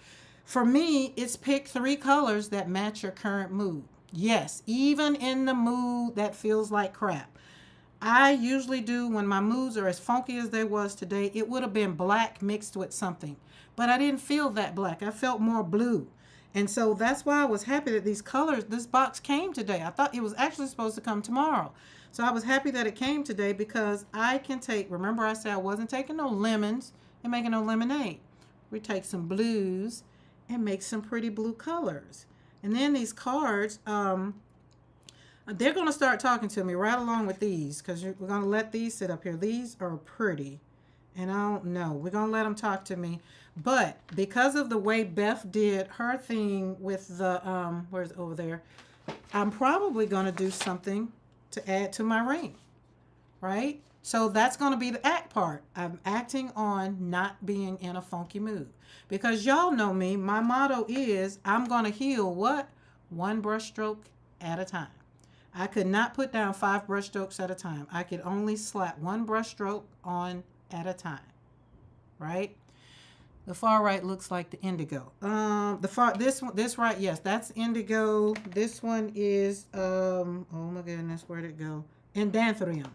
Speaker 1: for me, it's pick 3 colors that match your current mood. Yes, even in the mood that feels like crap. I usually do, when my moods are as funky as they was today, it would have been black mixed with something. But I didn't feel that black. I felt more blue. And so that's why I was happy that these colors, this box came today. I thought it was actually supposed to come tomorrow. So I was happy that it came today because I can take, remember I said I wasn't taking no lemons and making no lemonade. We take some blues and make some pretty blue colors. And then these cards, they're going to start talking to me right along with these because we're going to let these sit up here. These are pretty. And I don't know. We're going to let them talk to me. But because of the way Beth did her thing with the, where's over there, I'm probably going to do something to add to my ring, right? So that's going to be the act part. I'm acting on not being in a funky mood. Because y'all know me, my motto is I'm going to heal what? 1 brush stroke at a time. I could not put down 5 brush strokes at a time. I could only slap 1 brush stroke on at a time, right? The far right looks like the indigo. This right, yes, that's indigo. This one is, oh my goodness, where'd it go? Indanthrym.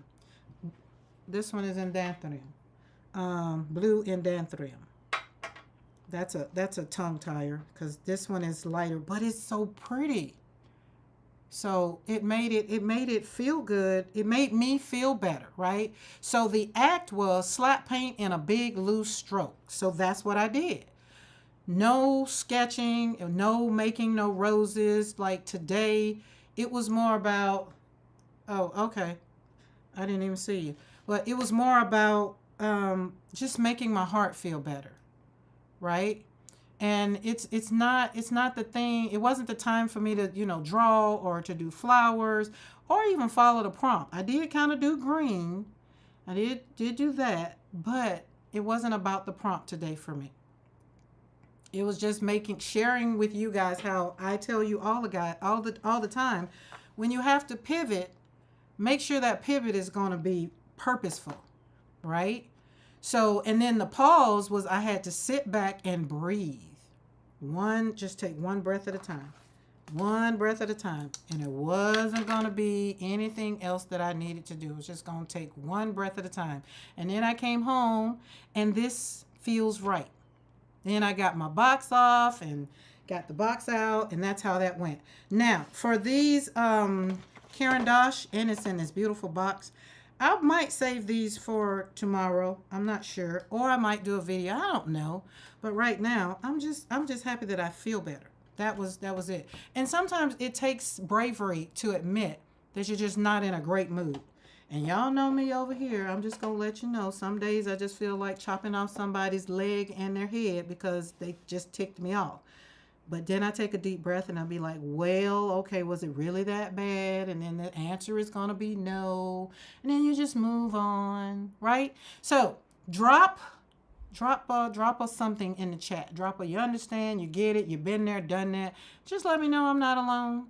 Speaker 1: This one is Indanthrym. Blue Indanthrym. That's a tongue tire because this one is lighter, but it's so pretty. So it made it feel good. It made me feel better, right? So the act was slap paint in a big loose stroke. So that's what I did. No sketching, no making no roses. Like today, it was more about, oh, okay. I didn't even see you. But it was more about just making my heart feel better, right? And it's not the thing. It wasn't the time for me to, draw or to do flowers or even follow the prompt. I did kind of do green. I did do that, but it wasn't about the prompt today for me. It was just sharing with you guys how I tell you all the time, when you have to pivot, make sure that pivot is going to be purposeful, right? So, and then the pause was I had to sit back and breathe. Just take one breath at a time. One breath at a time. And it wasn't going to be anything else that I needed to do. It was just going to take one breath at a time. And then I came home and this feels right. Then I got my box off and got the box out, and that's how that went. Now, for these Karen Dosh, and it's in this beautiful box, I might save these for tomorrow. I'm not sure. Or I might do a video. I don't know. But right now, I'm just happy that I feel better. That was it. And sometimes it takes bravery to admit that you're just not in a great mood. And y'all know me over here. I'm just going to let you know. Some days I just feel like chopping off somebody's leg and their head because they just ticked me off. But then I take a deep breath and I'll be like, well, okay, was it really that bad? And then the answer is going to be no. And then you just move on, right? So drop us something in the chat. Drop a you understand, you get it, you've been there, done that. Just let me know I'm not alone.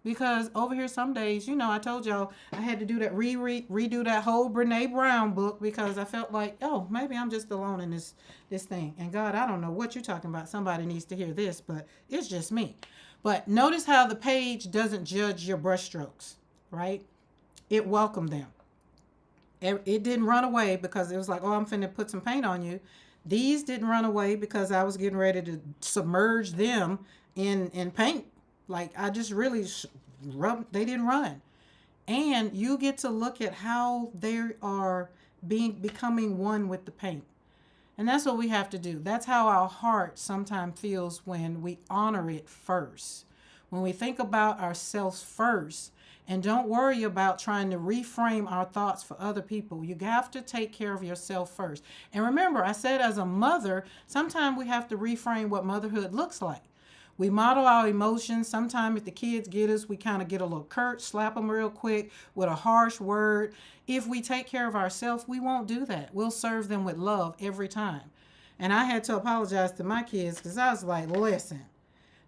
Speaker 1: Because over here some days, I told y'all I had to do that redo that whole Brene Brown book because I felt like, oh, maybe I'm just alone in this thing. And God, I don't know what you're talking about. Somebody needs to hear this, but it's just me. But notice how the page doesn't judge your brushstrokes, right? It welcomed them. It didn't run away because it was like, oh, I'm finna put some paint on you. These didn't run away because I was getting ready to submerge them in paint. Like I just really they didn't run. And you get to look at how they are becoming one with the paint. And that's what we have to do. That's how our heart sometimes feels when we honor it first. When we think about ourselves first and don't worry about trying to reframe our thoughts for other people. You have to take care of yourself first. And remember, I said as a mother, sometimes we have to reframe what motherhood looks like. We model our emotions. Sometimes if the kids get us, we kind of get a little curt, slap them real quick with a harsh word. If we take care of ourselves, we won't do that. We'll serve them with love every time. And I had to apologize to my kids because I was like, listen,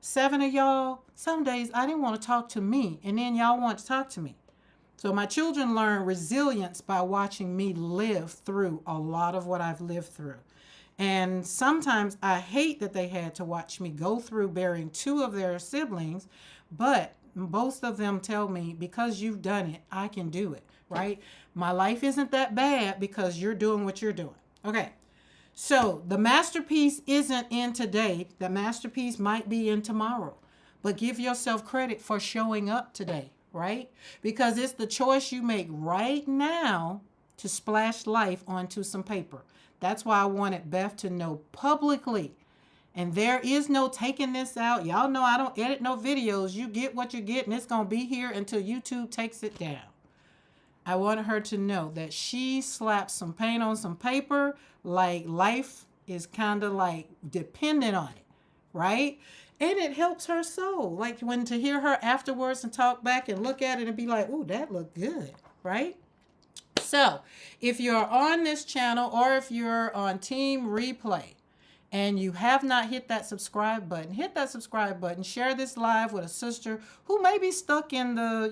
Speaker 1: 7 of y'all, some days I didn't want to talk to me, and then y'all want to talk to me. So my children learn resilience by watching me live through a lot of what I've lived through. And sometimes I hate that they had to watch me go through burying 2 of their siblings, but both of them tell me, because you've done it, I can do it, right? My life isn't that bad because you're doing what you're doing. Okay, so the masterpiece isn't in today. The masterpiece might be in tomorrow, but give yourself credit for showing up today, right? Because it's the choice you make right now to splash life onto some paper. That's why I wanted Beth to know publicly. And there is no taking this out. Y'all know I don't edit no videos. You get what you get, and it's going to be here until YouTube takes it down. I wanted her to know that she slapped some paint on some paper, like life is kind of like dependent on it, right? And it helps her soul. Like when to hear her afterwards and talk back and look at it and be like, ooh, that looked good, right? So if you're on this channel or if you're on Team Replay and you have not hit that subscribe button, hit that subscribe button. Share this live with a sister who may be stuck in the,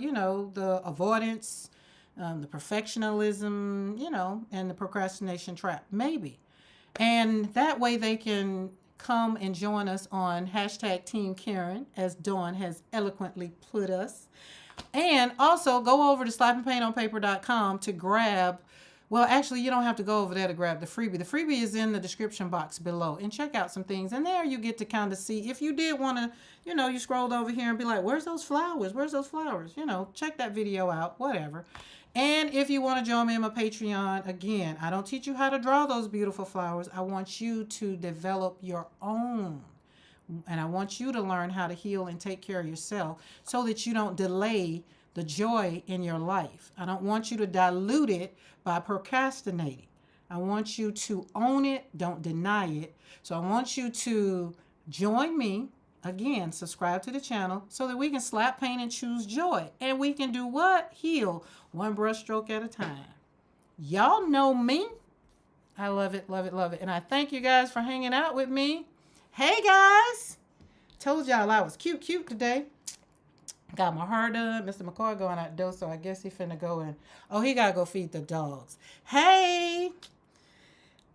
Speaker 1: the avoidance, the perfectionism, and the procrastination trap, maybe. And that way they can come and join us on #TeamKaren, as Dawn has eloquently put us. And also go over to slappingpaintonpaper.com to grab, well, actually, you don't have to go over there to grab the freebie. The freebie is in the description box below. And check out some things. And there you get to kind of see, if you did want to, you scrolled over here and be like, where's those flowers? Where's those flowers? Check that video out, whatever. And if you want to join me in my Patreon, again, I don't teach you how to draw those beautiful flowers. I want you to develop your own. And I want you to learn how to heal and take care of yourself so that you don't delay the joy in your life. I don't want you to dilute it by procrastinating. I want you to own it, don't deny it. So I want you to join me. Again, subscribe to the channel so that we can slap paint and choose joy. And we can do what? Heal one brush stroke at a time. Y'all know me. I love it, love it, love it. And I thank you guys for hanging out with me. Hey guys, told y'all I was cute today. Got my hair done. Mr. McCoy going out the door, so I guess he finna go and, oh, he gotta go feed the dogs. Hey,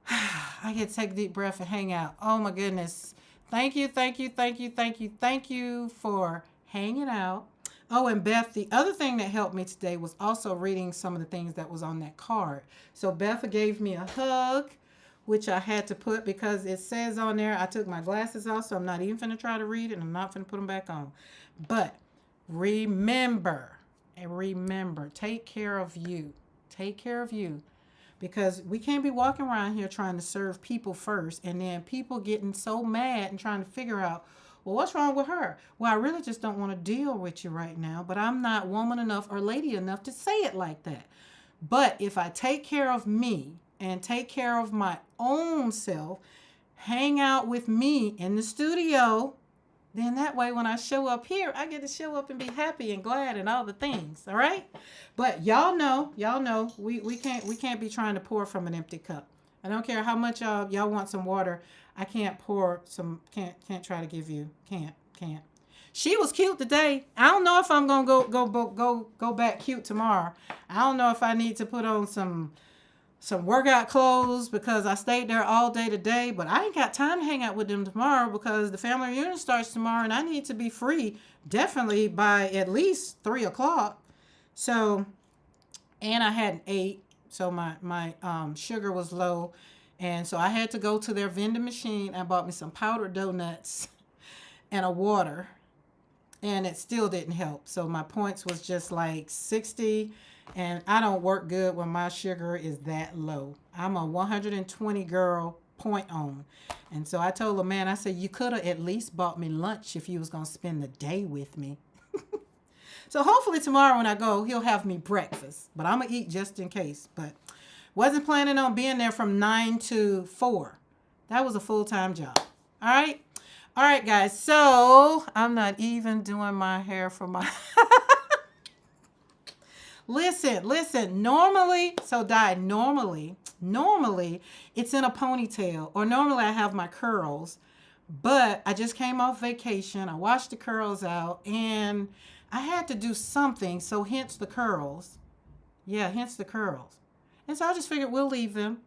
Speaker 1: I get to take a deep breath and hang out. Oh my goodness. Thank you, thank you, thank you, thank you, thank you for hanging out. Oh, and Beth, the other thing that helped me today was also reading some of the things that was on that card. So Beth gave me a hug, which I had to put because it says on there, I took my glasses off, so I'm not even finna try to read it, and I'm not finna put them back on. But remember, and remember, take care of you. Take care of you. Because we can't be walking around here trying to serve people first and then people getting so mad and trying to figure out, well, what's wrong with her? Well, I really just don't want to deal with you right now, but I'm not woman enough or lady enough to say it like that. But if I take care of me and take care of my own self, hang out with me in the studio, then that way when I show up here, I get to show up and be happy and glad and all the things. All right? But y'all know, we can't be trying to pour from an empty cup. I don't care how much y'all want some water. I can't pour some, can't try to give you, can't. She was cute today. I don't know if I'm gonna go back cute tomorrow. I don't know if I need to put on some workout clothes because I stayed there all day today, but I ain't got time to hang out with them tomorrow because the family reunion starts tomorrow and I need to be free definitely by at least 3 o'clock. So, and I hadn't ate, so my sugar was low, and so I had to go to their vending machine and bought me some powdered donuts and a water, and it still didn't help. So my points was just like 60. And I don't work good when my sugar is that low. I'm a 120 girl point on. And so I told the man, I said, you could have at least bought me lunch if you was going to spend the day with me. So hopefully tomorrow when I go, he'll have me breakfast. But I'm going to eat just in case. But wasn't planning on being there from 9 to 4. That was a full-time job. All right? All right, guys. So I'm not even doing my hair for my... Listen, normally it's in a ponytail, or normally I have my curls, but I just came off vacation. I washed the curls out and I had to do something, so hence the curls. And so I just figured we'll leave them.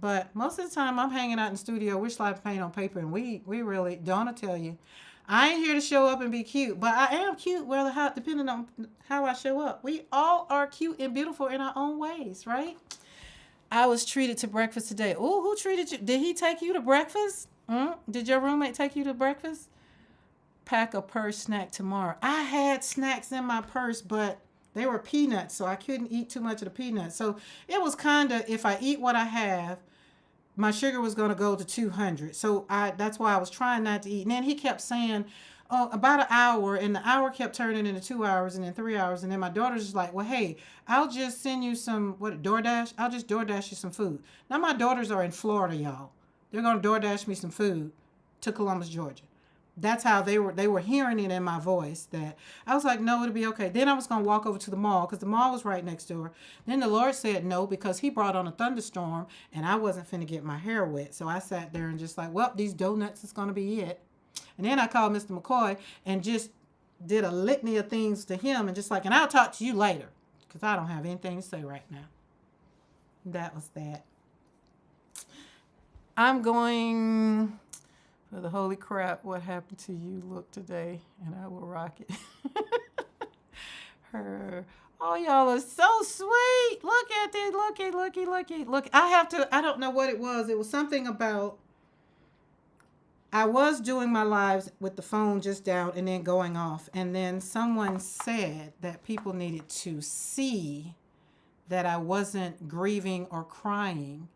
Speaker 1: But most of the time I'm hanging out in the studio, we're slapping paint on paper, and we really, don't tell you, I ain't here to show up and be cute, but I am cute depending on how I show up. We all are cute and beautiful in our own ways, right? I was treated to breakfast today. Oh, who treated you? Did he take you to breakfast? Did your roommate take you to breakfast? Pack a purse snack tomorrow. I had snacks in my purse, but they were peanuts, so I couldn't eat too much of the peanuts. So it was kind of, if I eat what I have, my sugar was going to go to 200. So that's why I was trying not to eat. And then he kept saying, oh, about an hour. And the hour kept turning into 2 hours and then 3 hours. And then my daughter's just like, well, hey, I'll just send you some, DoorDash? I'll just DoorDash you some food. Now my daughters are in Florida, y'all. They're going to DoorDash me some food to Columbus, Georgia. That's how they were hearing it in my voice, that I was like, no, it'll be okay. Then I was going to walk over to the mall because the mall was right next door. Then the Lord said no because he brought on a thunderstorm and I wasn't finna get my hair wet. So I sat there and just like, well, these donuts is going to be it. And then I called Mr. McCoy and just did a litany of things to him and just like, and I'll talk to you later because I don't have anything to say right now. That was that. I'm going... For the holy crap, what happened to you look today, and I will rock it. Oh, y'all are so sweet. Look at this. Look. I don't know what it was. It was something about, I was doing my lives with the phone just down and then going off. And then someone said that people needed to see that I wasn't grieving or crying.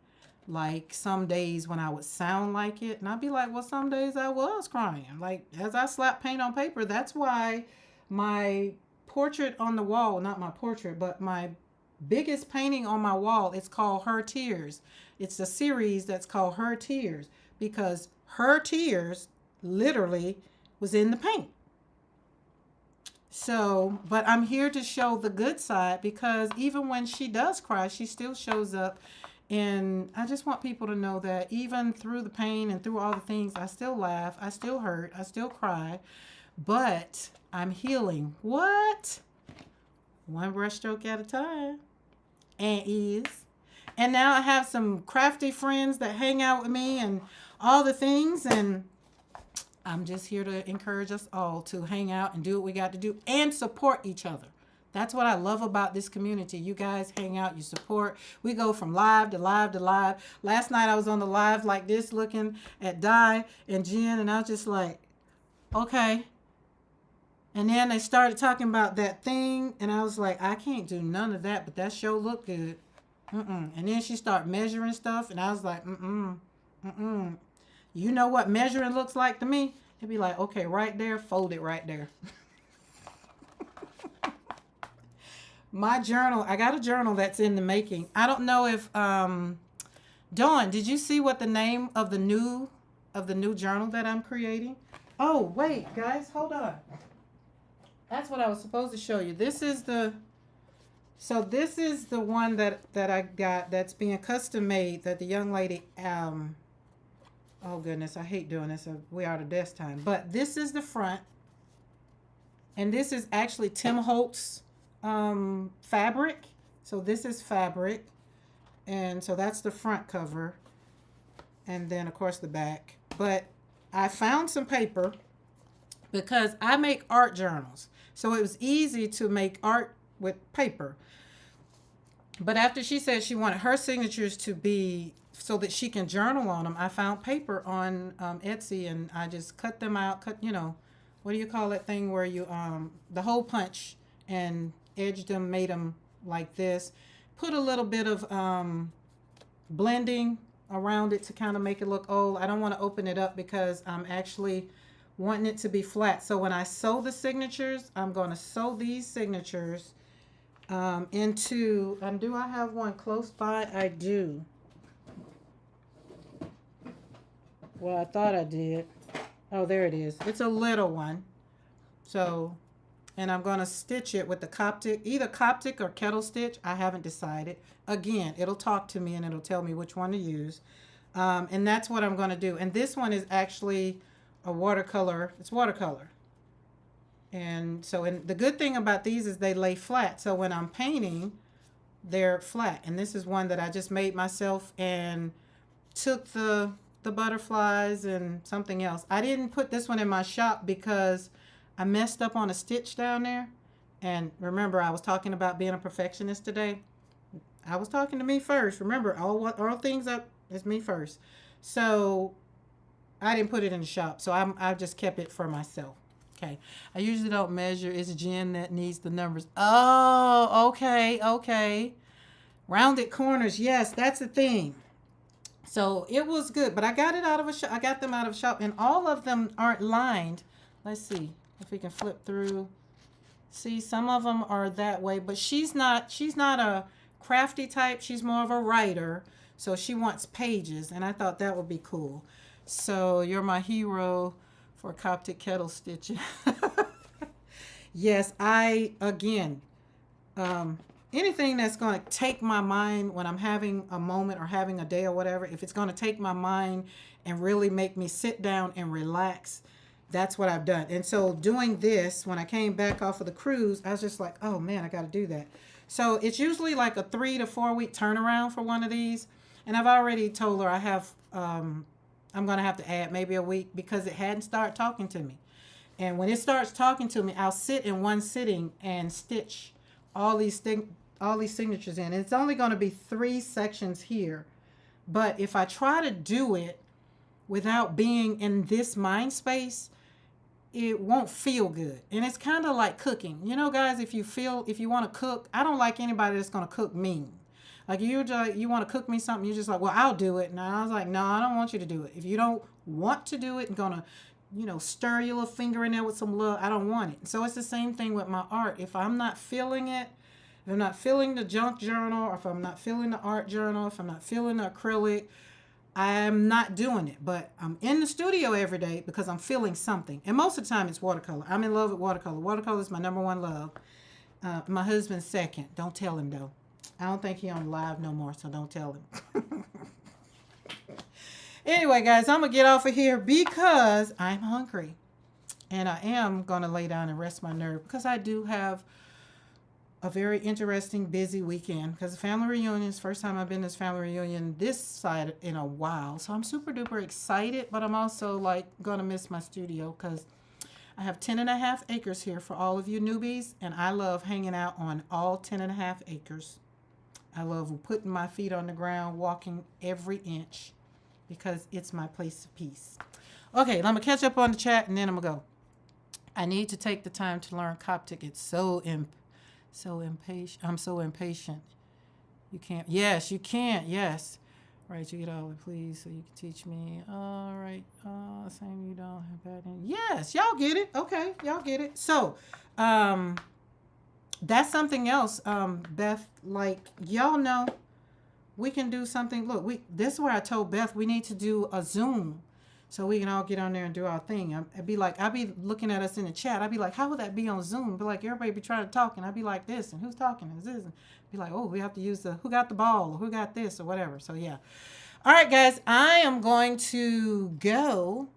Speaker 1: Like some days when I would sound like it, and I'd be like, well, some days I was crying. Like as I slap paint on paper, that's why my portrait on the wall, not my portrait, but my biggest painting on my wall, it's called Her Tears. It's a series that's called Her Tears because her tears literally was in the paint. So, but I'm here to show the good side because even when she does cry, she still shows up. And I just want people to know that even through the pain and through all the things, I still laugh, I still hurt, I still cry. But I'm healing. What? One brushstroke at a time. And now I have some crafty friends that hang out with me and all the things. And I'm just here to encourage us all to hang out and do what we got to do and support each other. That's what I love about this community. You guys hang out, you support. We go from live to live to live. Last night I was on the live like this looking at Di and Jen, and I was just like, okay. And then they started talking about that thing, and I was like, I can't do none of that, but that show looked good. And then she started measuring stuff, and I was like, You know what measuring looks like to me? It'd be like, okay, right there, fold it right there. My journal, I got a journal that's in the making. I don't know if, Dawn, did you see what the name of the new journal that I'm creating? Oh, wait, guys, hold on. That's what I was supposed to show you. This is the one that I got that's being custom made that the young lady, oh goodness, I hate doing this. We are out of desk time. But this is the front. And this is actually Tim Holtz fabric. So this is fabric. And so that's the front cover. And then, of course, the back. But I found some paper because I make art journals. So it was easy to make art with paper. But after she said she wanted her signatures to be so that she can journal on them, I found paper on Etsy, and I just cut them out, what do you call that thing where you, the hole punch, and edged them, made them like this. Put a little bit of blending around it to kind of make it look old. I don't want to open it up because I'm actually wanting it to be flat. So when I sew the signatures, I'm going to sew these signatures into, and do I have one close by? I do. Well, I thought I did. Oh, there it is. It's a little one. So, and I'm going to stitch it with the Coptic, either Coptic or kettle stitch. I haven't decided. Again, it'll talk to me and it'll tell me which one to use. And that's what I'm going to do. And this one is actually a watercolor. It's watercolor. And so, and the good thing about these is they lay flat. So when I'm painting, they're flat. And this is one that I just made myself and took the butterflies and something else. I didn't put this one in my shop because I messed up on a stitch down there. And remember, I was talking about being a perfectionist today. I was talking to me first. Remember, all things up is me first. So I didn't put it in the shop. So I just kept it for myself. Okay. I usually don't measure. It's Jen that needs the numbers. Oh, okay. Rounded corners. Yes, that's the thing. So it was good, but I got it out of a shop. I got them out of a shop, and all of them aren't lined. Let's see if we can flip through. See, some of them are that way, but she's not a crafty type. She's more of a writer, so she wants pages, and I thought that would be cool. So you're my hero for Coptic kettle stitching. Yes, anything that's going to take my mind when I'm having a moment or having a day or whatever, if it's going to take my mind and really make me sit down and relax, that's what I've done. And so doing this, when I came back off of the cruise, I was just like, oh man, I got to do that. So it's usually like a 3 to 4 week turnaround for one of these. And I've already told her I'm going to have to add maybe a week because it hadn't started talking to me. And when it starts talking to me, I'll sit in one sitting and stitch all these signatures in. And it's only going to be 3 sections here. But if I try to do it without being in this mind space, it won't feel good. And it's kind of like cooking. You know, guys, if you want to cook, I don't like anybody that's going to cook mean. Like you want to cook me something, you're just like, well, I'll do it. And I was like, no, I don't want you to do it. If you don't want to do it and going to, stir your little finger in there with some love, I don't want it. So it's the same thing with my art. If I'm not feeling it, if I'm not feeling the junk journal, or if I'm not feeling the art journal, if I'm not feeling the acrylic, I'm not doing it. But I'm in the studio every day because I'm feeling something. And most of the time it's watercolor. I'm in love with watercolor. Watercolor is my number one love. My husband's second. Don't tell him, though. I don't think he's on live no more, so don't tell him. Anyway, guys, I'm going to get off of here because I'm hungry. And I am going to lay down and rest my nerve because I do have a very interesting, busy weekend because the family reunion is the first time I've been to this family reunion this side in a while. So I'm super duper excited, but I'm also like going to miss my studio because I have 10.5 acres here for all of you newbies, and I love hanging out on all 10.5 acres. I love putting my feet on the ground, walking every inch because it's my place of peace. Okay, I'm going to catch up on the chat and then I'm going to go. I need to take the time to learn Coptic. It's so impatient. I'm so impatient. You can't. Yes, you can't. Yes. Right, you get all it, please, so you can teach me. All right. Saying you don't have bad. Yes, y'all get it. Okay, y'all get it. So, that's something else. Beth, like y'all know, we can do something. Look, this is where I told Beth we need to do a Zoom, so we can all get on there and do our thing. I'd be looking at us in the chat. I'd be like, how would that be on Zoom? Be like, everybody be trying to talk, and I'd be like this, and who's talking? Is this? And be like, oh, we have to use the who got the ball or who got this or whatever. So yeah. All right, guys, I am going to go.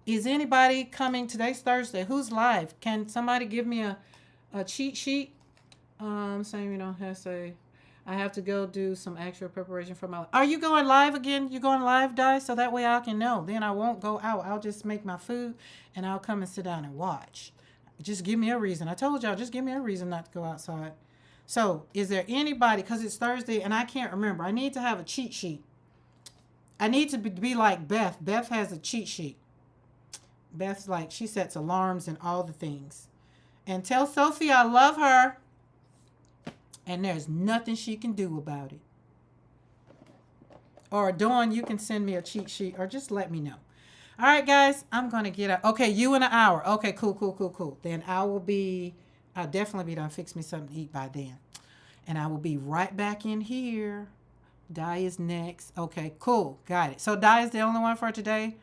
Speaker 1: Is anybody coming? Today's Thursday. Who's live? Can somebody give me a cheat sheet? Saying you don't have to say. I have to go do some actual preparation for my. Are you going live again? You going live, Di? So that way I can know. Then I won't go out. I'll just make my food and I'll come and sit down and watch. Just give me a reason. I told y'all, just give me a reason not to go outside. So, is there anybody? Because it's Thursday and I can't remember. I need to have a cheat sheet. I need to be like Beth. Beth has a cheat sheet. Beth's like, she sets alarms and all the things. And tell Sophie I love her. And there's nothing she can do about it. Or Dawn, you can send me a cheat sheet or just let me know. All right, guys, I'm going to get out. Okay, you in an hour. Okay, cool. Then I'll definitely be done. Fix me something to eat by then. And I will be right back in here. Di is next. Okay, cool. Got it. So Di is the only one for today.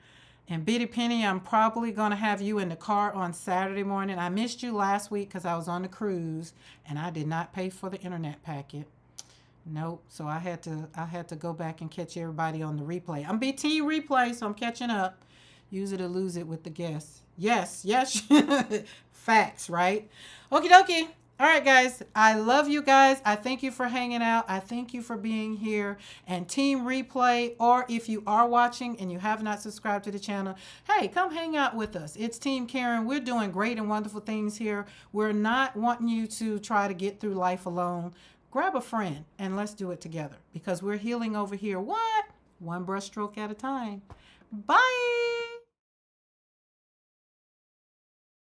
Speaker 1: And Bitty Penny, I'm probably going to have you in the car on Saturday morning. I missed you last week because I was on the cruise and I did not pay for the internet packet. Nope. So I had to go back and catch everybody on the replay. I'm BT replay, so I'm catching up. Use it or lose it with the guests. Yes. Facts, right? Okie dokie. All right, guys. I love you guys. I thank you for hanging out. I thank you for being here. And Team Replay, or if you are watching and you have not subscribed to the channel, hey, come hang out with us. It's Team Karen. We're doing great and wonderful things here. We're not wanting you to try to get through life alone. Grab a friend and let's do it together because we're healing over here. What? One brush stroke at a time. Bye.